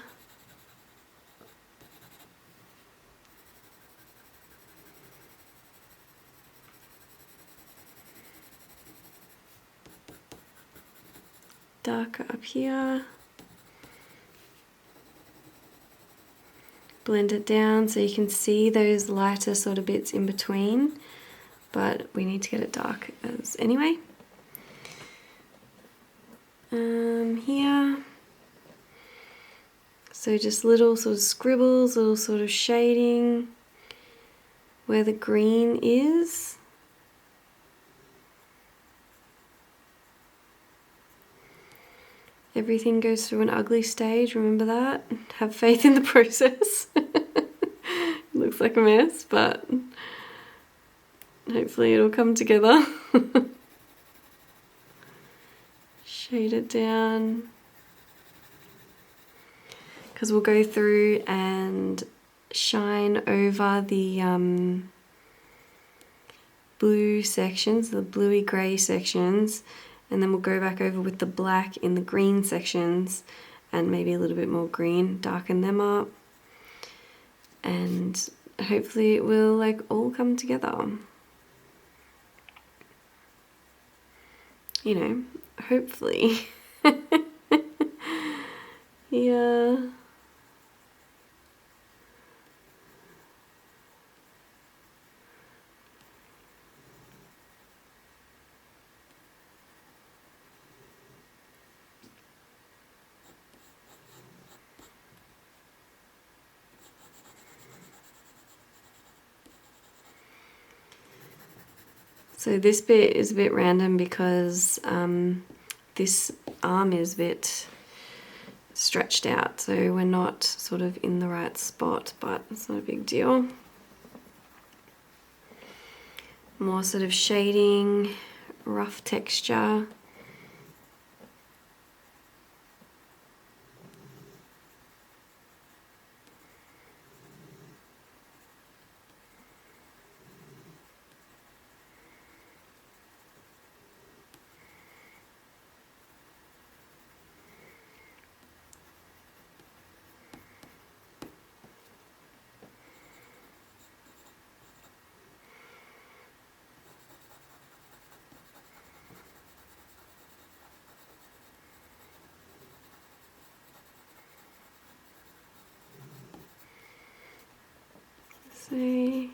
Darker up here. Blend it down so you can see those lighter sort of bits in between, but we need to get it dark as anyway. Here. So just little sort of scribbles, little sort of shading where the green is. Everything goes through an ugly stage, remember that? Have faith in the process. Looks like a mess, but hopefully it'll come together. Shade it down. Because we'll go through and shine over the blue sections, the bluey grey sections, and then we'll go back over with the black in the green sections and maybe a little bit more green, darken them up, and hopefully it will like all come together. You know, hopefully. Yeah. So this bit is a bit random because this arm is a bit stretched out, so we're not sort of in the right spot, but it's not a big deal. More sort of shading, rough texture. way.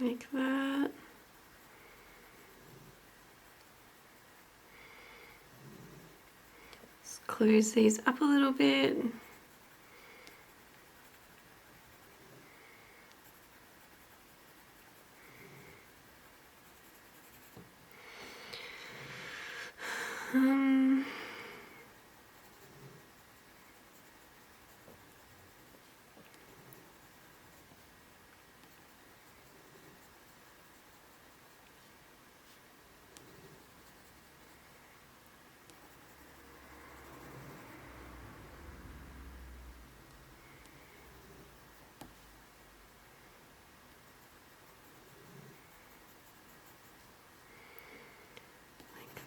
Like that. Just close these up a little bit.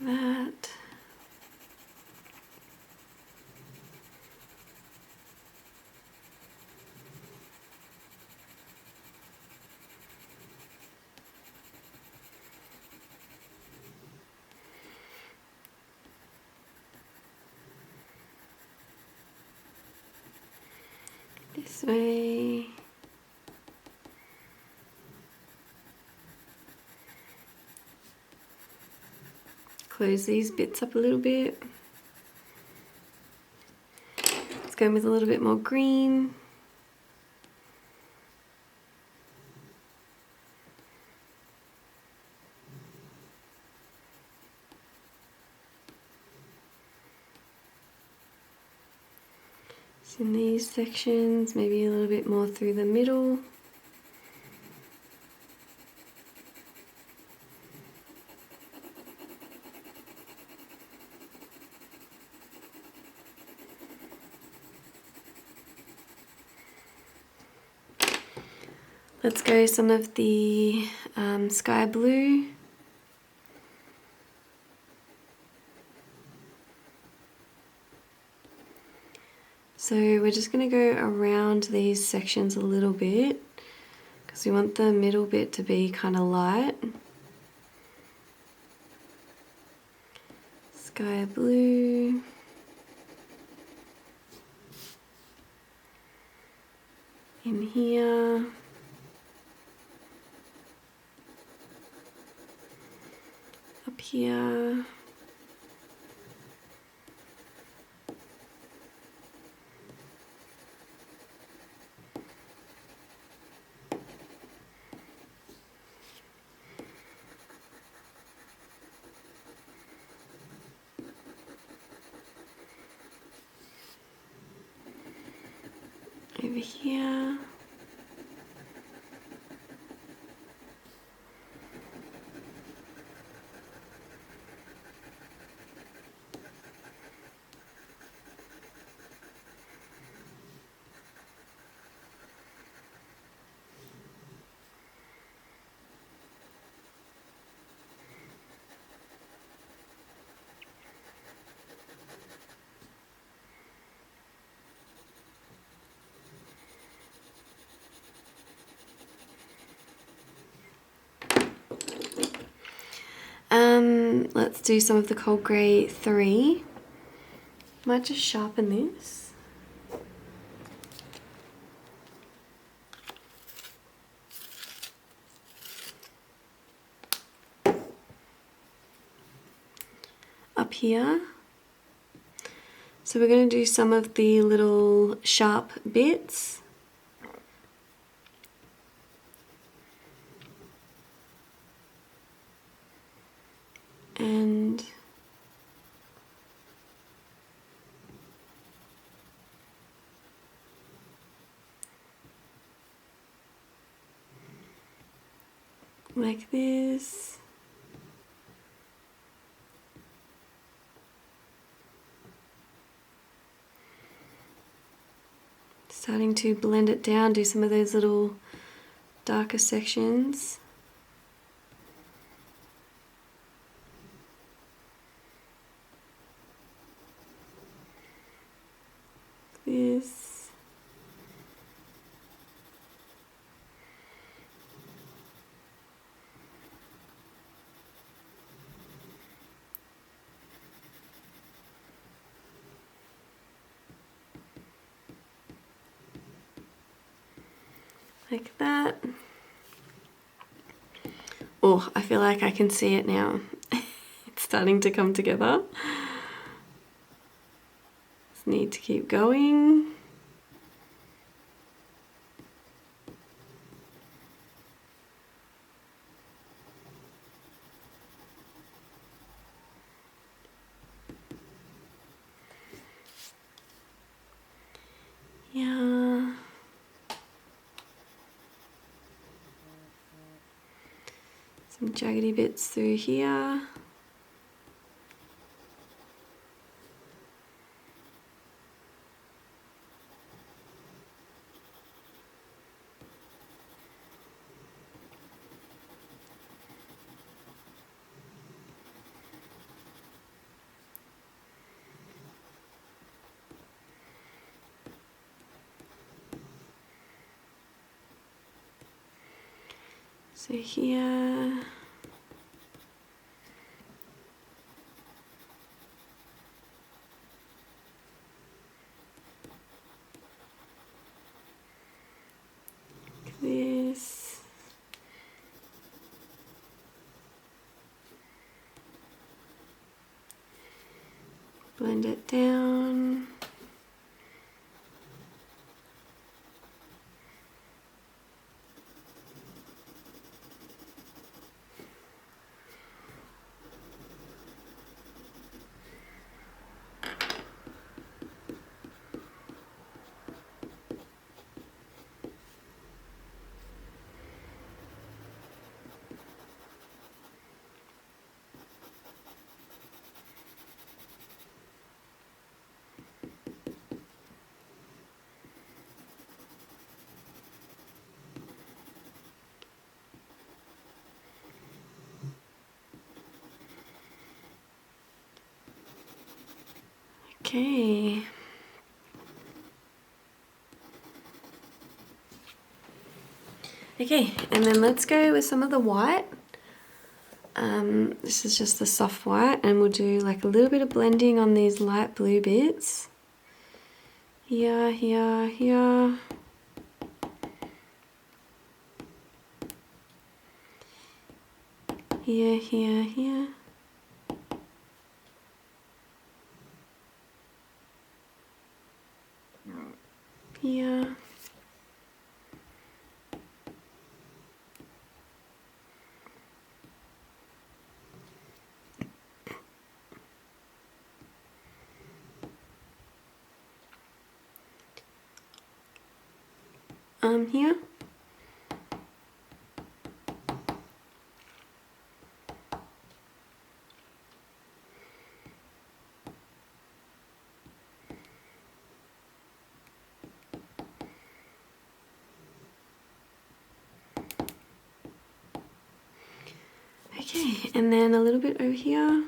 That. This way. Close these bits up a little bit. Let's go with a little bit more green. So in these sections, maybe a little bit more through the middle. Let's go some of the sky blue. So we're just going to go around these sections a little bit because we want the middle bit to be kind of light. Sky blue. In here. Up here. Over here. Let's do some of the cold grey 3. Might just sharpen this. Up here. So we're going to do some of the little sharp bits. And like this. Starting to blend it down, do some of those little darker sections. like that. Oh, I feel like I can see it now. It's starting to come together. Just need to keep going. Yeah. Some jaggedy bits through here. So here, like this. Blend it down. Okay. Okay, and then let's go with some of the white. This is just the soft white, and we'll do like a little bit of blending on these light blue bits. Here, here, here. Here, here, here. Here. Here. Okay, and then a little bit over here.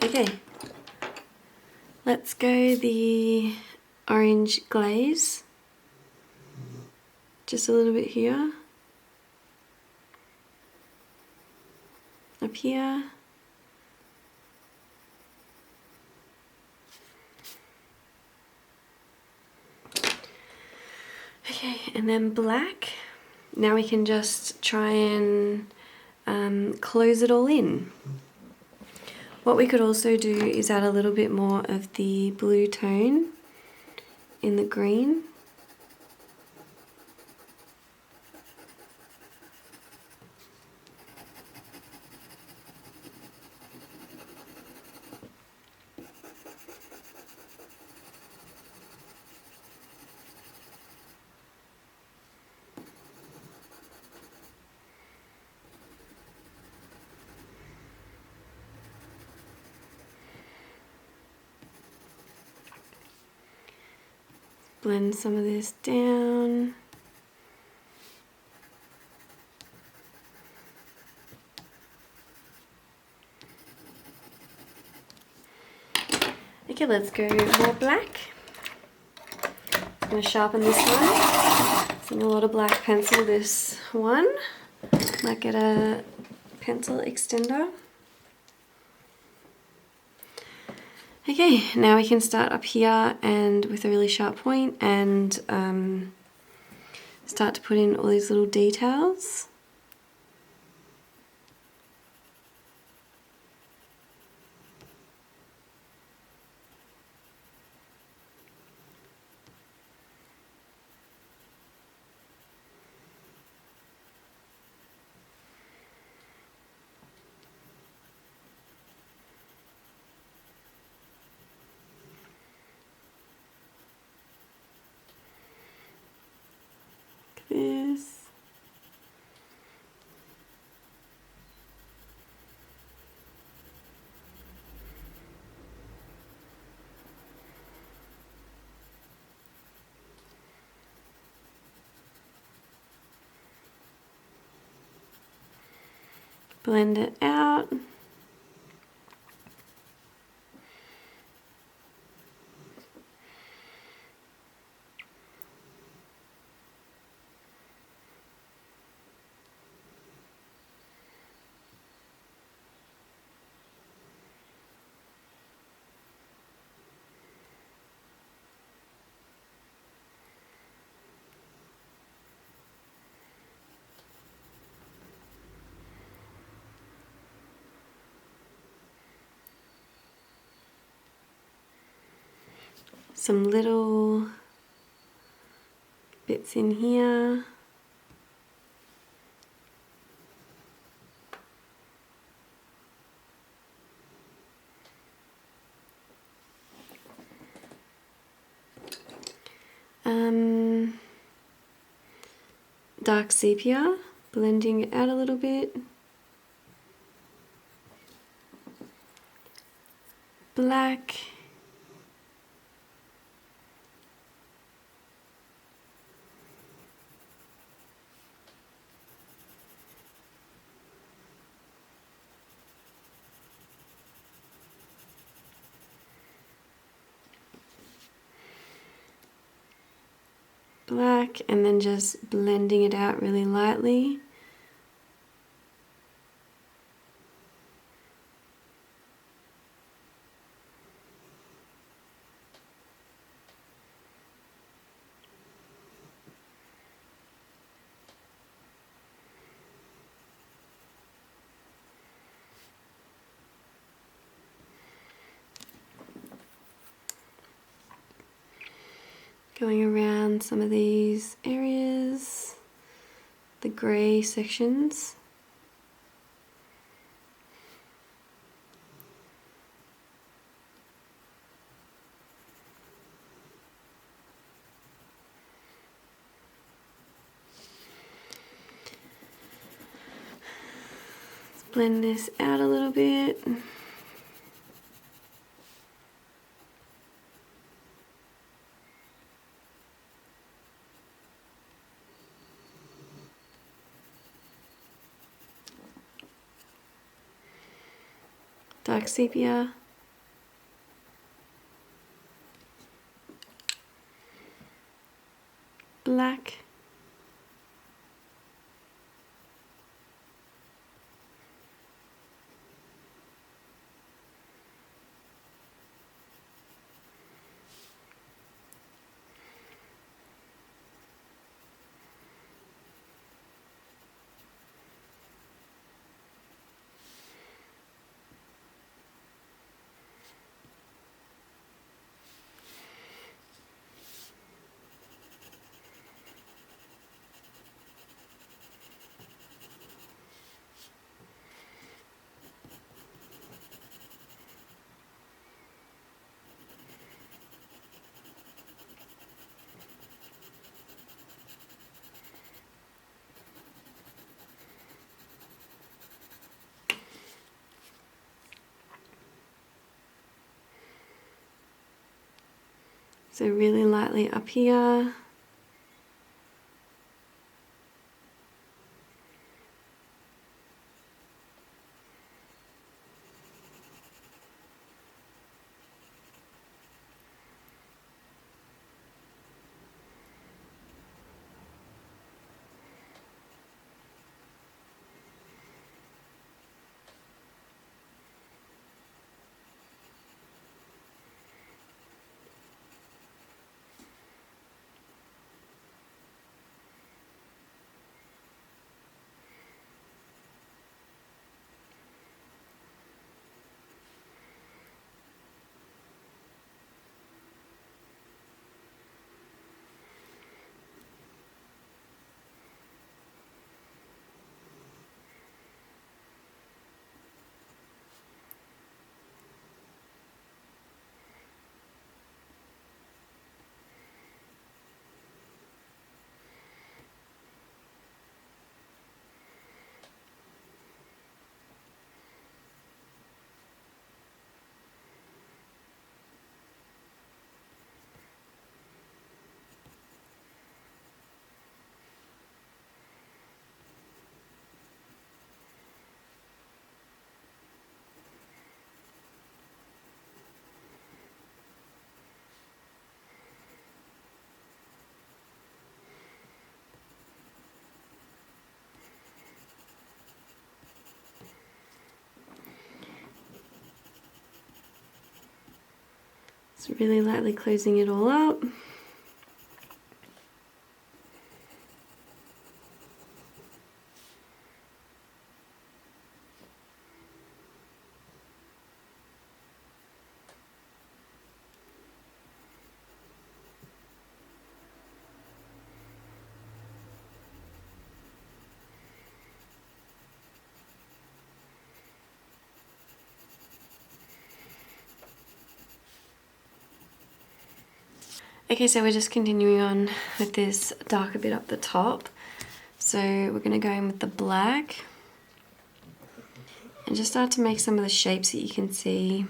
Okay, let's go the orange glaze. Just a little bit here. Up here. Okay, and then black. Now we can just try and close it all in. What we could also do is add a little bit more of the blue tone in the green. Blend some of this down. Okay, let's go more black. I'm going to sharpen this one. Using a lot of black pencil this one. Might get a pencil extender. Okay, now we can start up here and with a really sharp point and start to put in all these little details. This. Blend it out. Some little bits in here. Dark sepia, blending it out a little bit. Black. Black, and then just blending it out really lightly. Going around some of these areas, the grey sections. Let's blend this out a little bit. Dark sepia. Black. So really lightly up here. Just really lightly closing it all up. Okay, so we're just continuing on with this darker bit up the top. So we're going to go in with the black and just start to make some of the shapes that you can see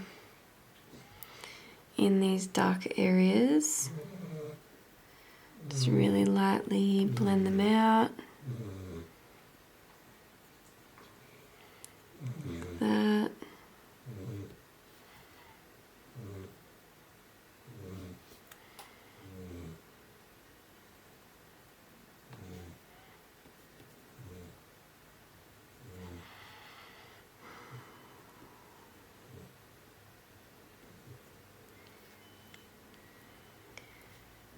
in these darker areas. Just really lightly blend them out. Like that.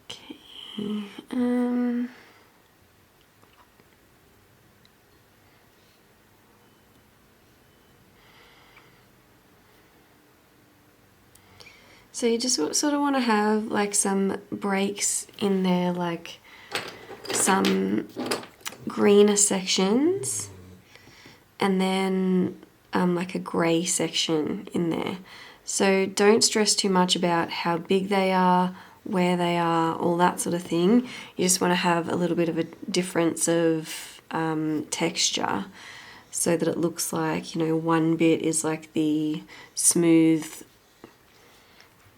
Okay. So you just sort of want to have like some breaks in there, like some greener sections and then like a grey section in there. So don't stress too much about how big they are, where they are, all that sort of thing. You just want to have a little bit of a difference of texture so that it looks like, you know, one bit is like the smooth,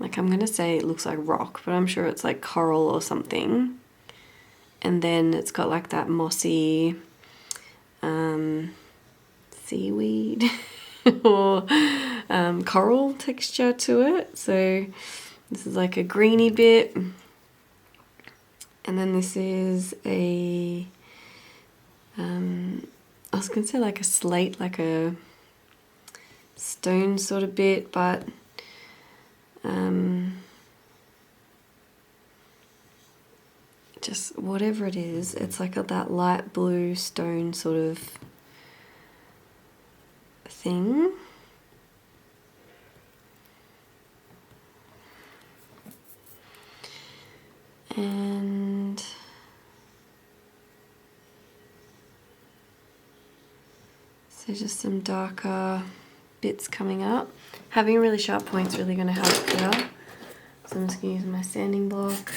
like I'm going to say it looks like rock, but I'm sure it's like coral or something. And then it's got like that mossy seaweed or coral texture to it. So this is like a greeny bit. And then this is a, I was going to say like a slate, like a stone sort of bit, but just whatever it is, it's like that light blue stone sort of thing. And so just some darker bits coming up. Having really sharp points really going to help here. So I'm just going to use my sanding block.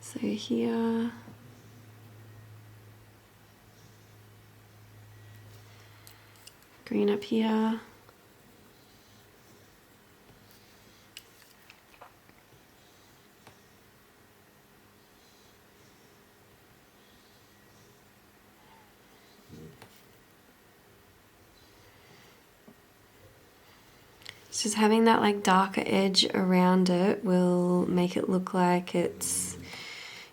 So here, green up here. It's just having that like darker edge around it will make it look like it's,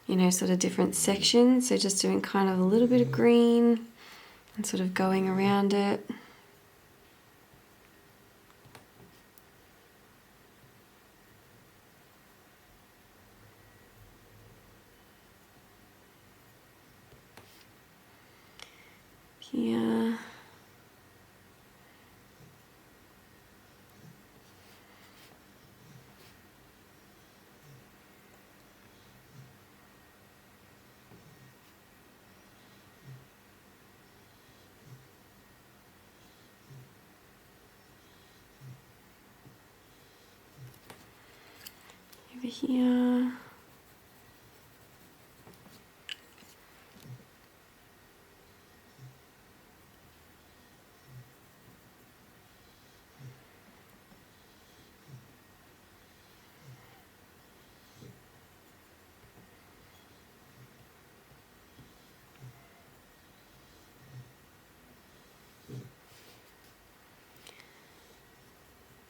you know, sort of different sections. So just doing kind of a little bit of green and sort of going around it. Here. Over here.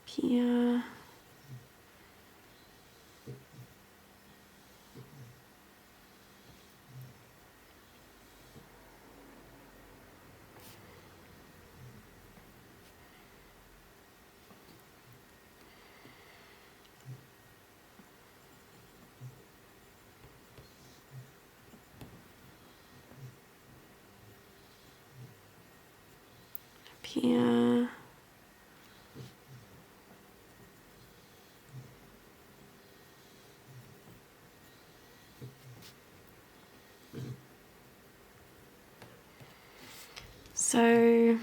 here. Here. So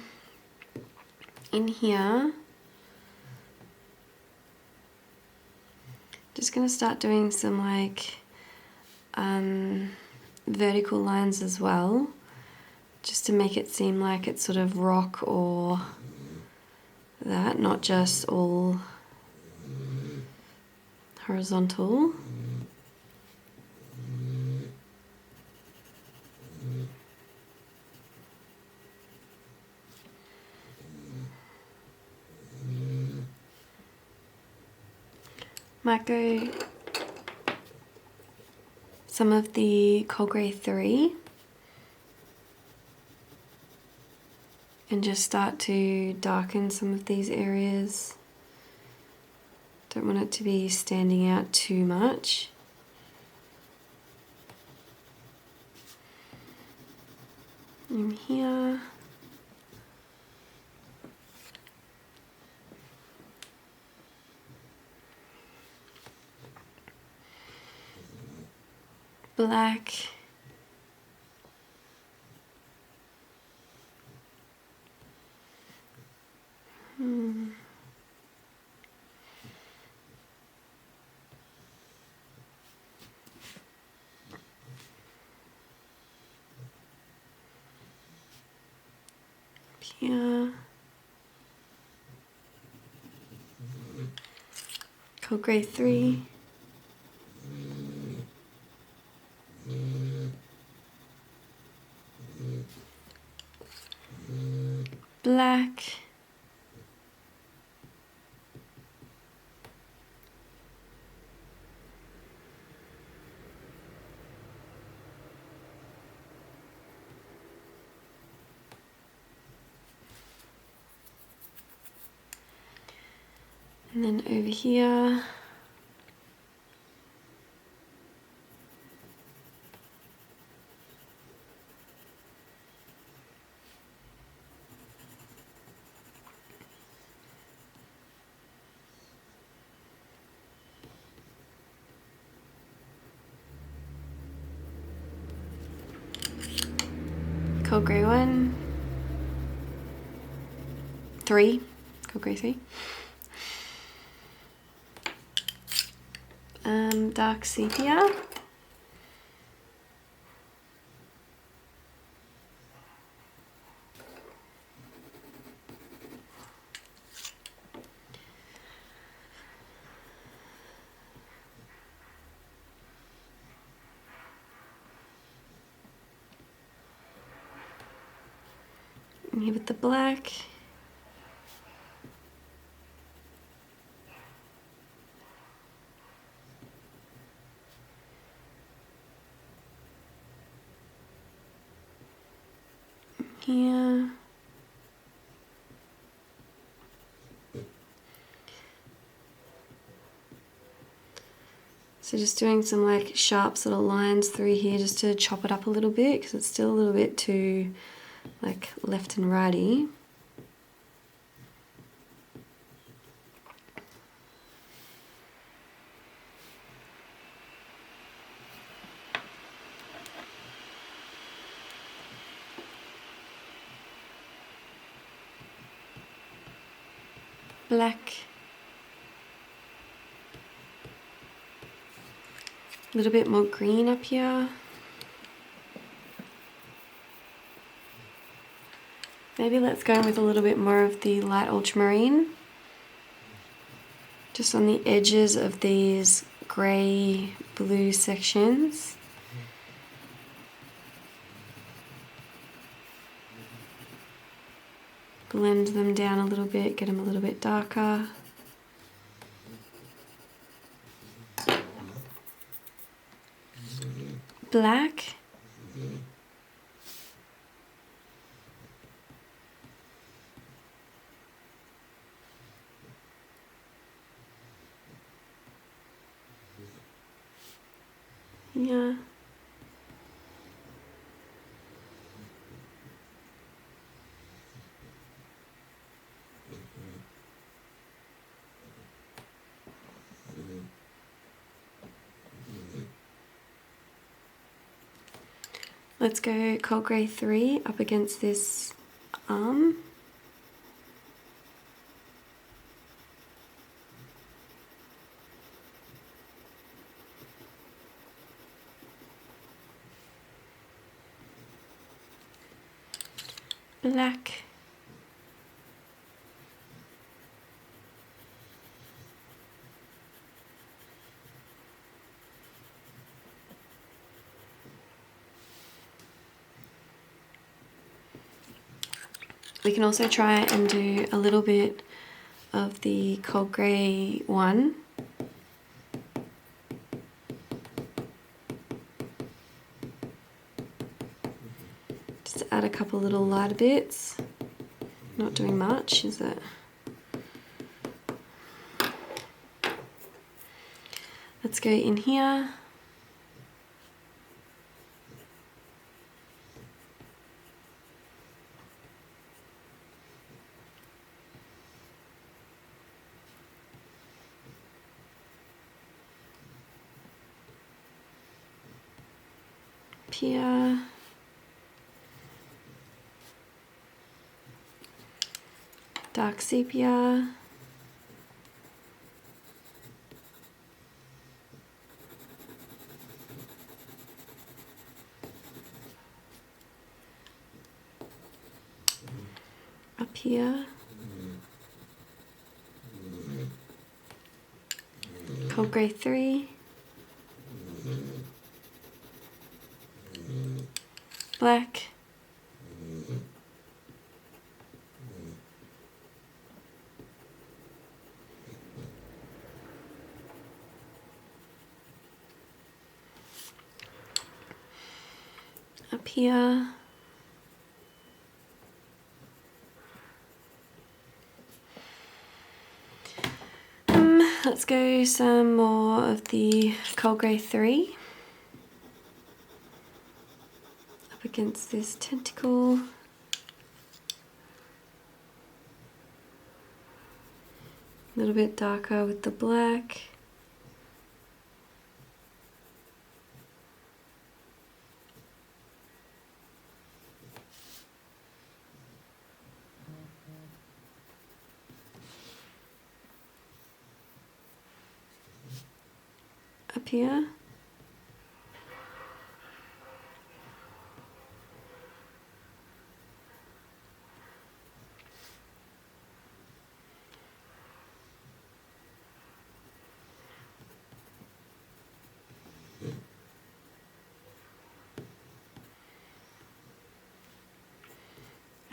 in here, just going to start doing some like vertical lines as well, just to make it seem like it's sort of rock or that, not just all horizontal. Might go some of the Cold Grey 3 and just start to darken some of these areas. Don't want it to be standing out too much. In here. Black. Here. Cold Grey 3. Black. And then over here, Cold Grey 1, 3, Cold Grey 3. Dark sepia. And here with the black. Here. So just doing some like sharp sort of lines through here just to chop it up a little bit because it's still a little bit too like left and righty. Black. A little bit more green up here. Maybe let's go with a little bit more of the light ultramarine. Just on the edges of these grey blue sections. Blend them down a little bit, get them a little bit darker. black, yeah. Let's go cold grey 3 up against this arm. Black. We can also try and do a little bit of the cold grey 1. Just add a couple little lighter bits. Not doing much, is it? Let's go in here. Here. Dark sepia. Up here. Cold grey 3. Black. Up here. Let's go some more of the cold grey 3 up against this tentacle. A little bit darker with the black. Up here.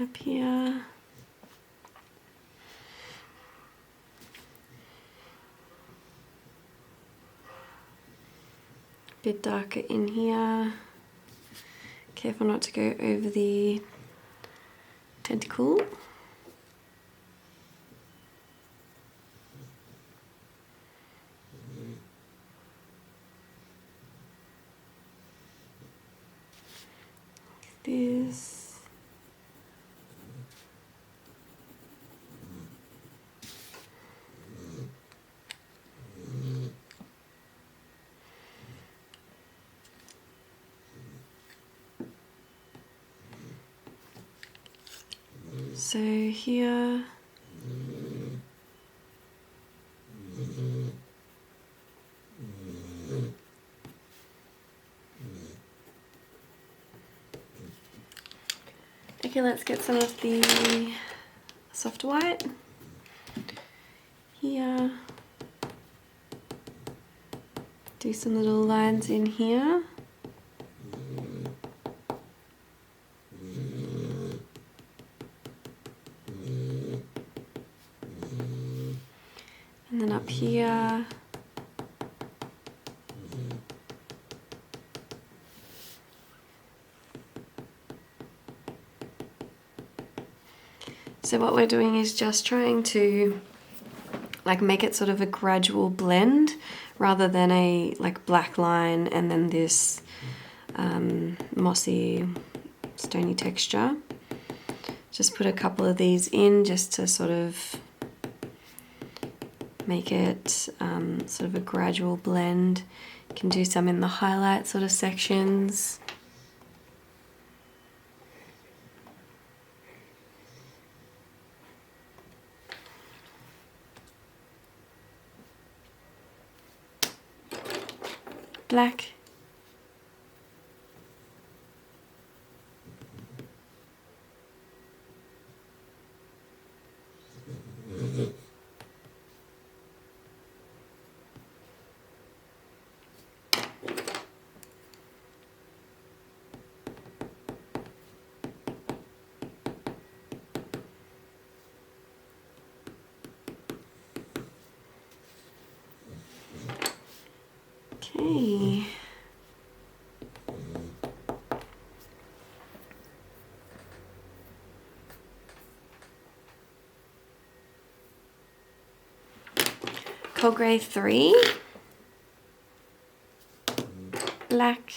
Up here. Bit darker in here. Careful not to go over the tentacle. Like this. So here, okay, let's get some of the soft white here, do some little lines in here. And then up here, So what we're doing is just trying to like make it sort of a gradual blend rather than a like black line and then this mossy stony texture. Just put a couple of these in just to sort of make it sort of a gradual blend. You can do some in the highlight sort of sections. Black. Okay. Cold grey 3. Black.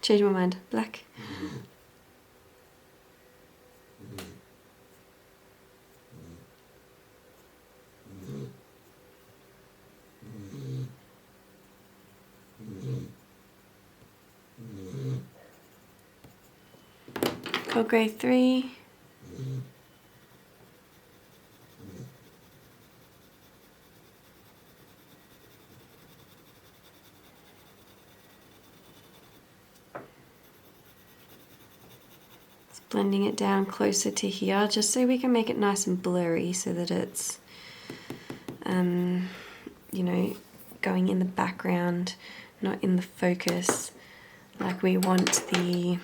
Change my mind. Black. Cold grey 3. Blending it down closer to here just so we can make it nice and blurry so that it's you know, going in the background, not in the focus like we want the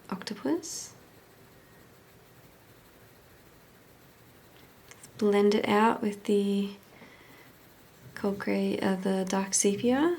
octopus. Blend it out with the cold grey, the dark sepia.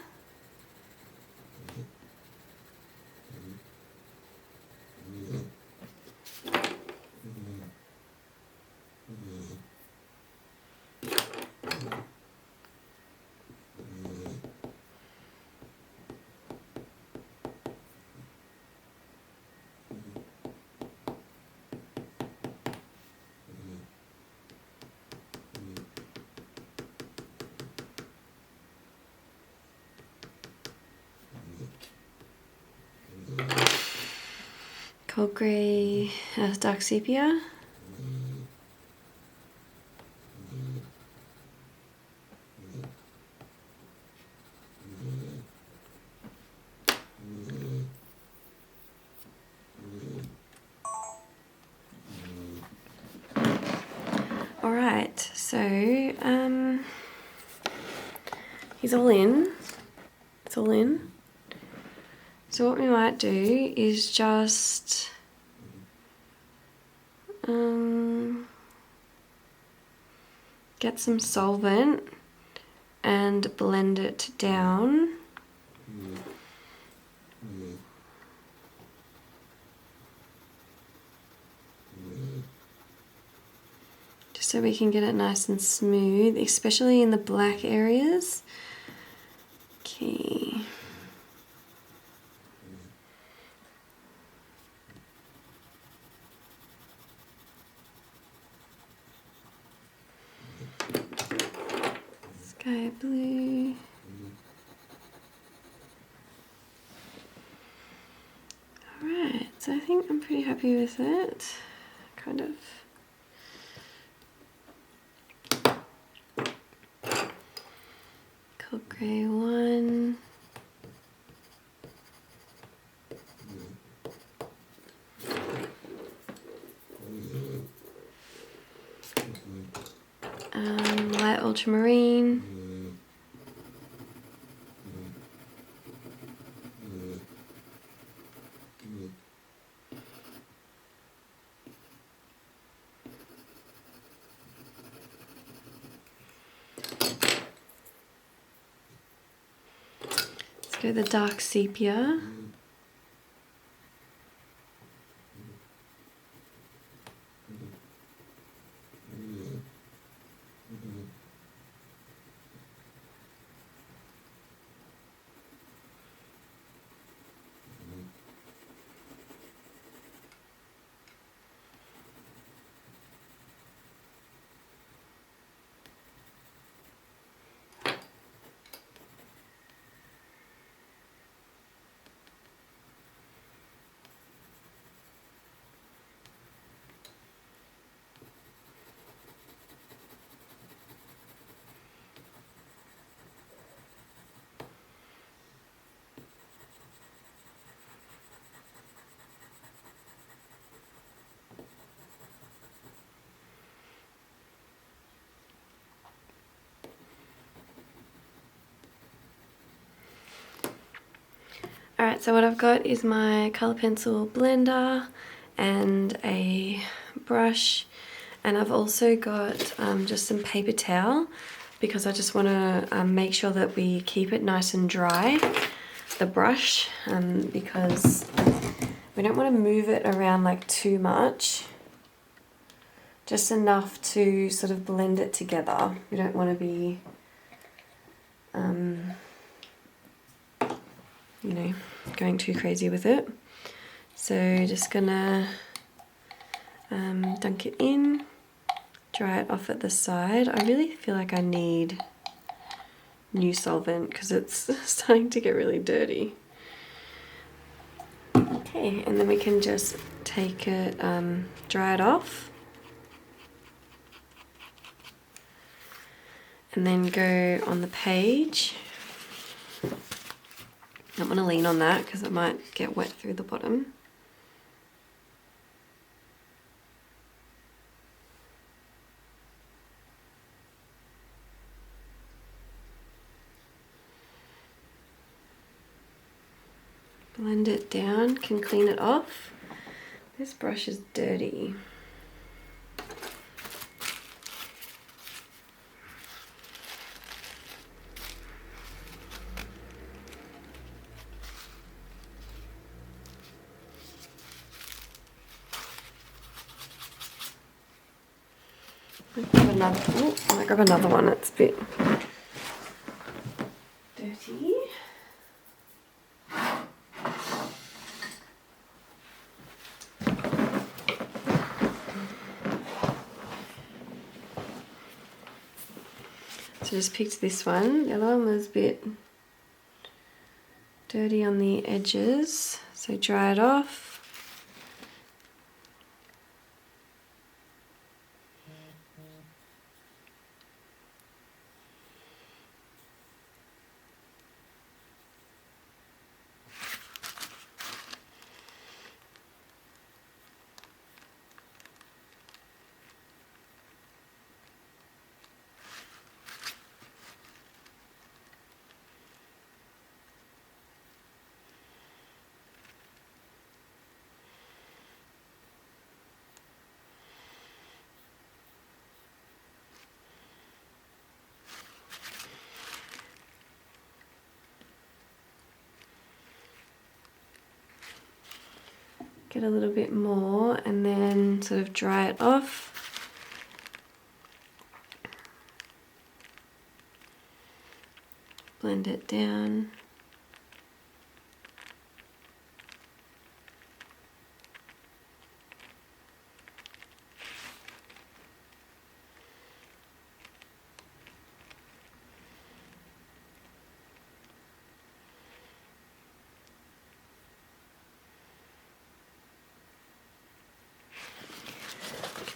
Cold grey, dark sepia. All right, so he's all in. It's all in. So what we might do is just get some solvent and blend it down. Just so we can get it nice and smooth, especially in the black areas. Okay. Sky blue. Alright, so I think I'm pretty happy with it. Kind of. Cold grey 1. Light ultramarine. Let's go the dark sepia. Alright, so what I've got is my colour pencil blender and a brush, and I've also got just some paper towel because I just want to make sure that we keep it nice and dry, the brush, because we don't want to move it around like too much, just enough to sort of blend it together. We don't want to be you know, going too crazy with it. So just gonna dunk it in, dry it off at the side. I really feel like I need new solvent because it's starting to get really dirty. Okay, and then we can just take it, dry it off, and then go on the page. I don't want to lean on that because it might get wet through the bottom. Blend it down, can clean it off. This brush is dirty. I might grab another one, it's a bit dirty. So just picked this one. The other one was a bit dirty on the edges, so dry it off. Get a little bit more and then sort of dry it off. Blend it down.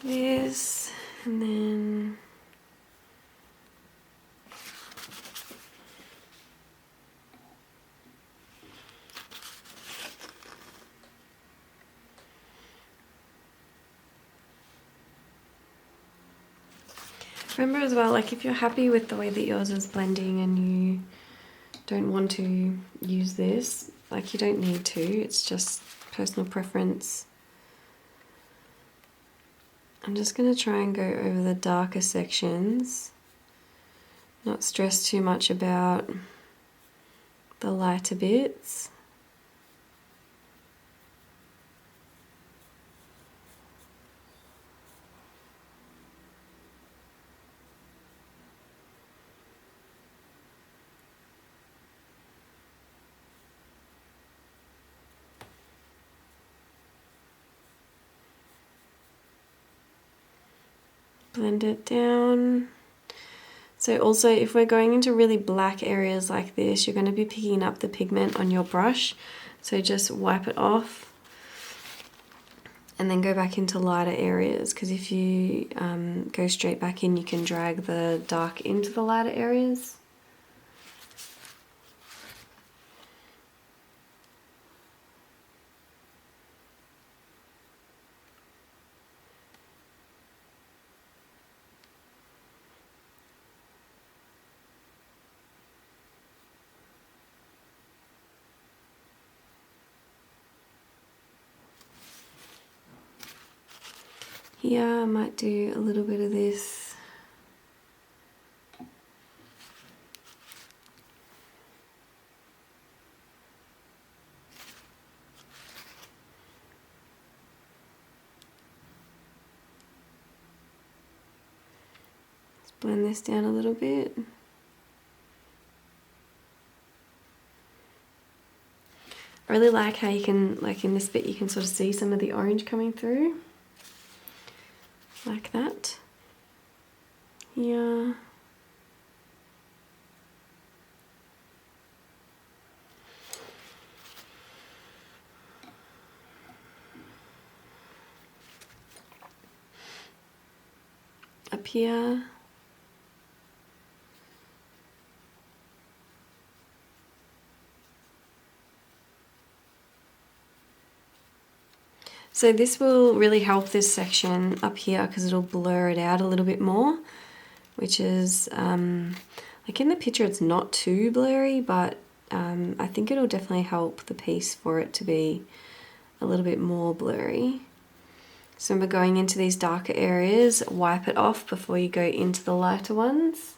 This, and then remember as well, like if you're happy with the way that yours is blending and you don't want to use this, like you don't need to, it's just personal preference. I'm just going to try and go over the darker sections, not stress too much about the lighter bits. Blend it down. So also if we're going into really black areas like this, you're going to be picking up the pigment on your brush. So just wipe it off and then go back into lighter areas, because if you go straight back in, you can drag the dark into the lighter areas. here I might do a little bit of this. Let's blend this down a little bit. I really like how you can, like in this bit, you can sort of see some of the orange coming through. Like that. Here. Up here. So this will really help this section up here because it'll blur it out a little bit more, which is, like in the picture it's not too blurry, but I think it'll definitely help the piece for it to be a little bit more blurry. So when we're going into these darker areas, wipe it off before you go into the lighter ones.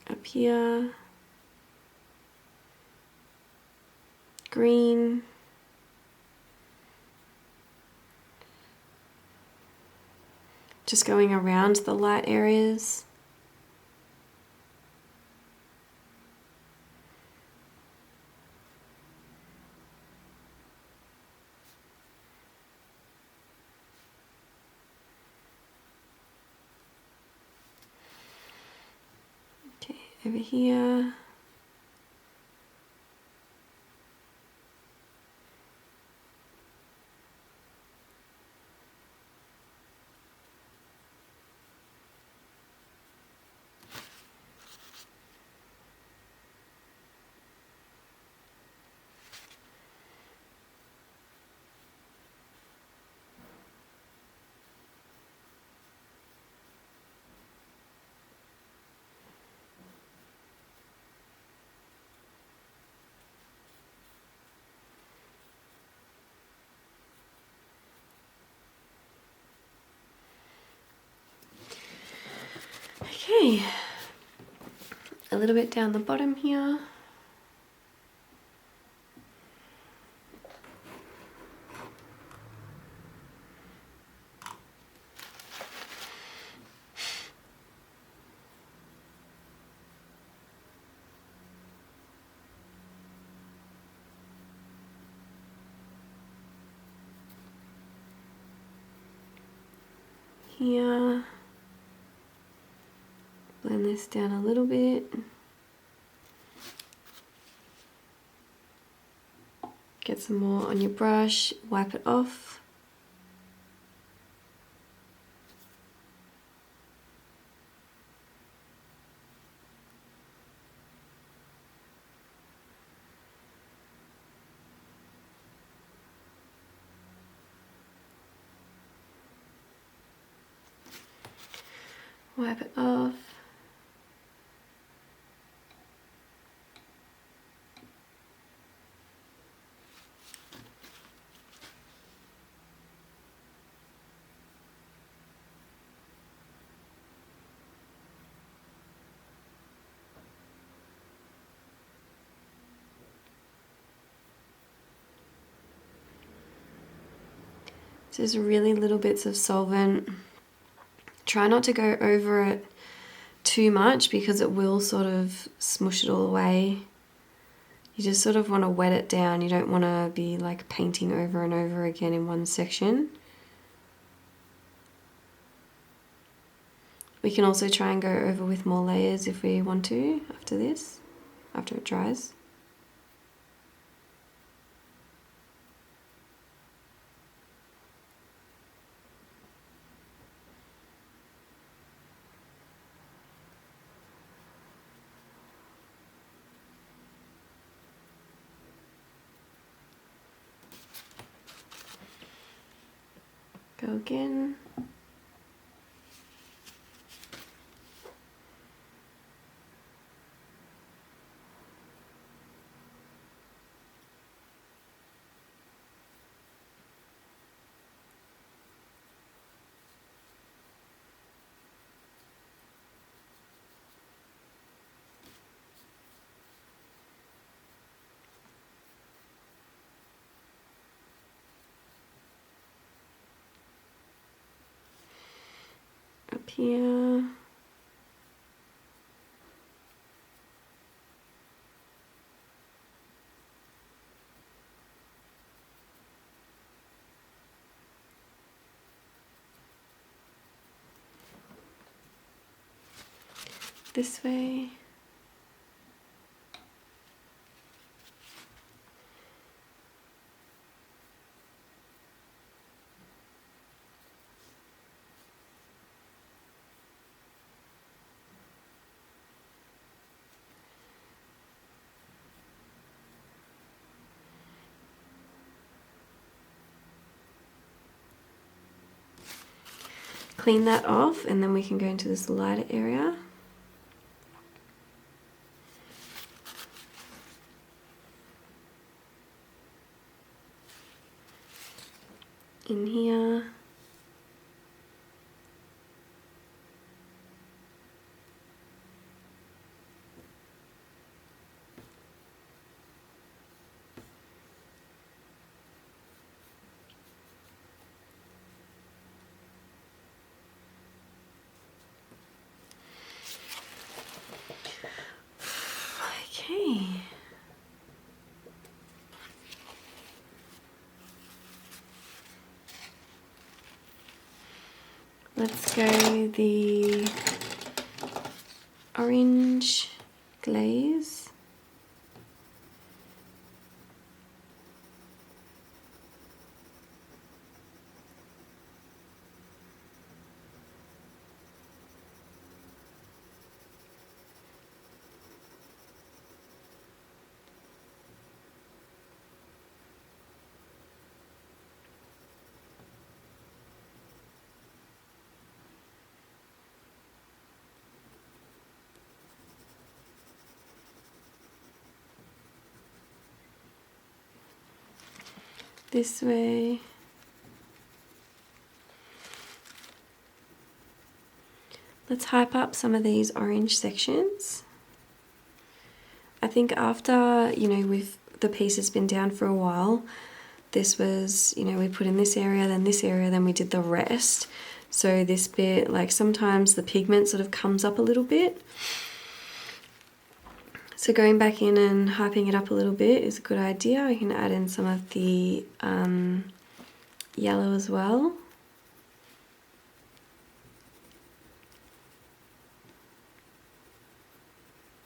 Up here, green, just going around the light areas. Okay, over here. Okay, a little bit down the bottom here. Here. Blend this down a little bit. Get some more on your brush, wipe it off. Wipe it off. Just really little bits of solvent. Try not to go over it too much because it will sort of smush it all away. You just sort of want to wet it down. You don't want to be like painting over and over again in one section. We can also try and go over with more layers if we want to after this, after it dries. Go again. here. This way. Clean that off, and then we can go into this lighter area. In here. Okay. Let's go the orange glaze. This way. Let's hype up some of these orange sections. I think after, the piece has been down for a while, this was, we put in this area, then we did the rest. So this bit, like sometimes the pigment sort of comes up a little bit. So going back in and hyping it up a little bit is a good idea. I can add in some of the yellow as well.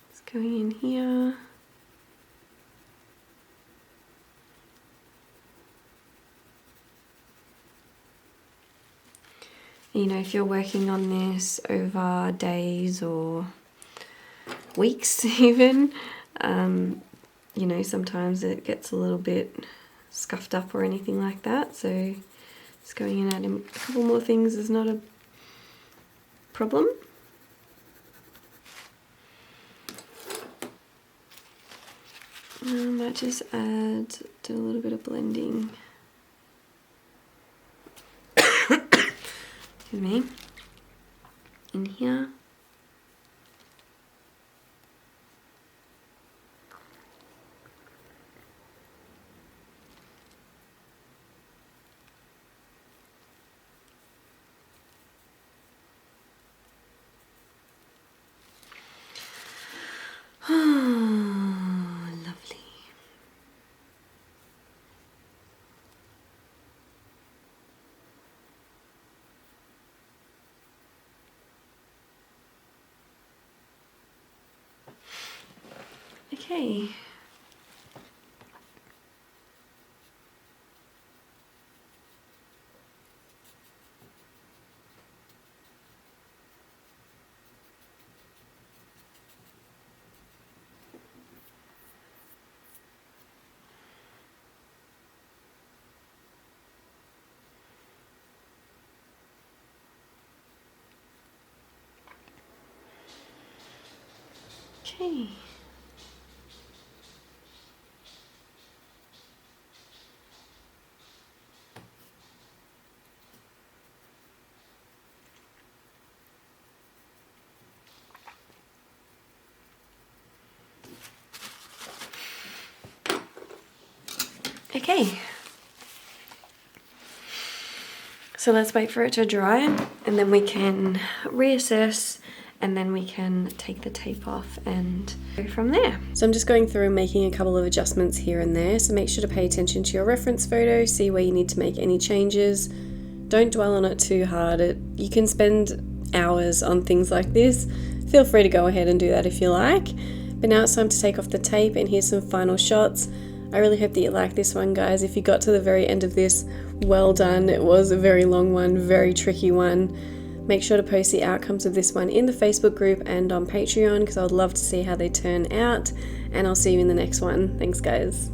It's going in here. If you're working on this over days or weeks even, sometimes it gets a little bit scuffed up or anything like that, so just going in and adding a couple more things is not a problem. I might just do a little bit of blending. Excuse me. In here. Lovely. Okay. Okay. Okay. So let's wait for it to dry and then we can reassess, and then we can take the tape off and go from there. So I'm just going through and making a couple of adjustments here and there. So make sure to pay attention to your reference photo, see where you need to make any changes. Don't dwell on it too hard. You can spend hours on things like this. Feel free to go ahead and do that if you like. But now it's time to take off the tape, and here's some final shots. I really hope that you like this one, guys. If you got to the very end of this, well done. It was a very long one, very tricky one. Make sure to post the outcomes of this one in the Facebook group and on Patreon, because I would love to see how they turn out. And I'll see you in the next one. Thanks, guys.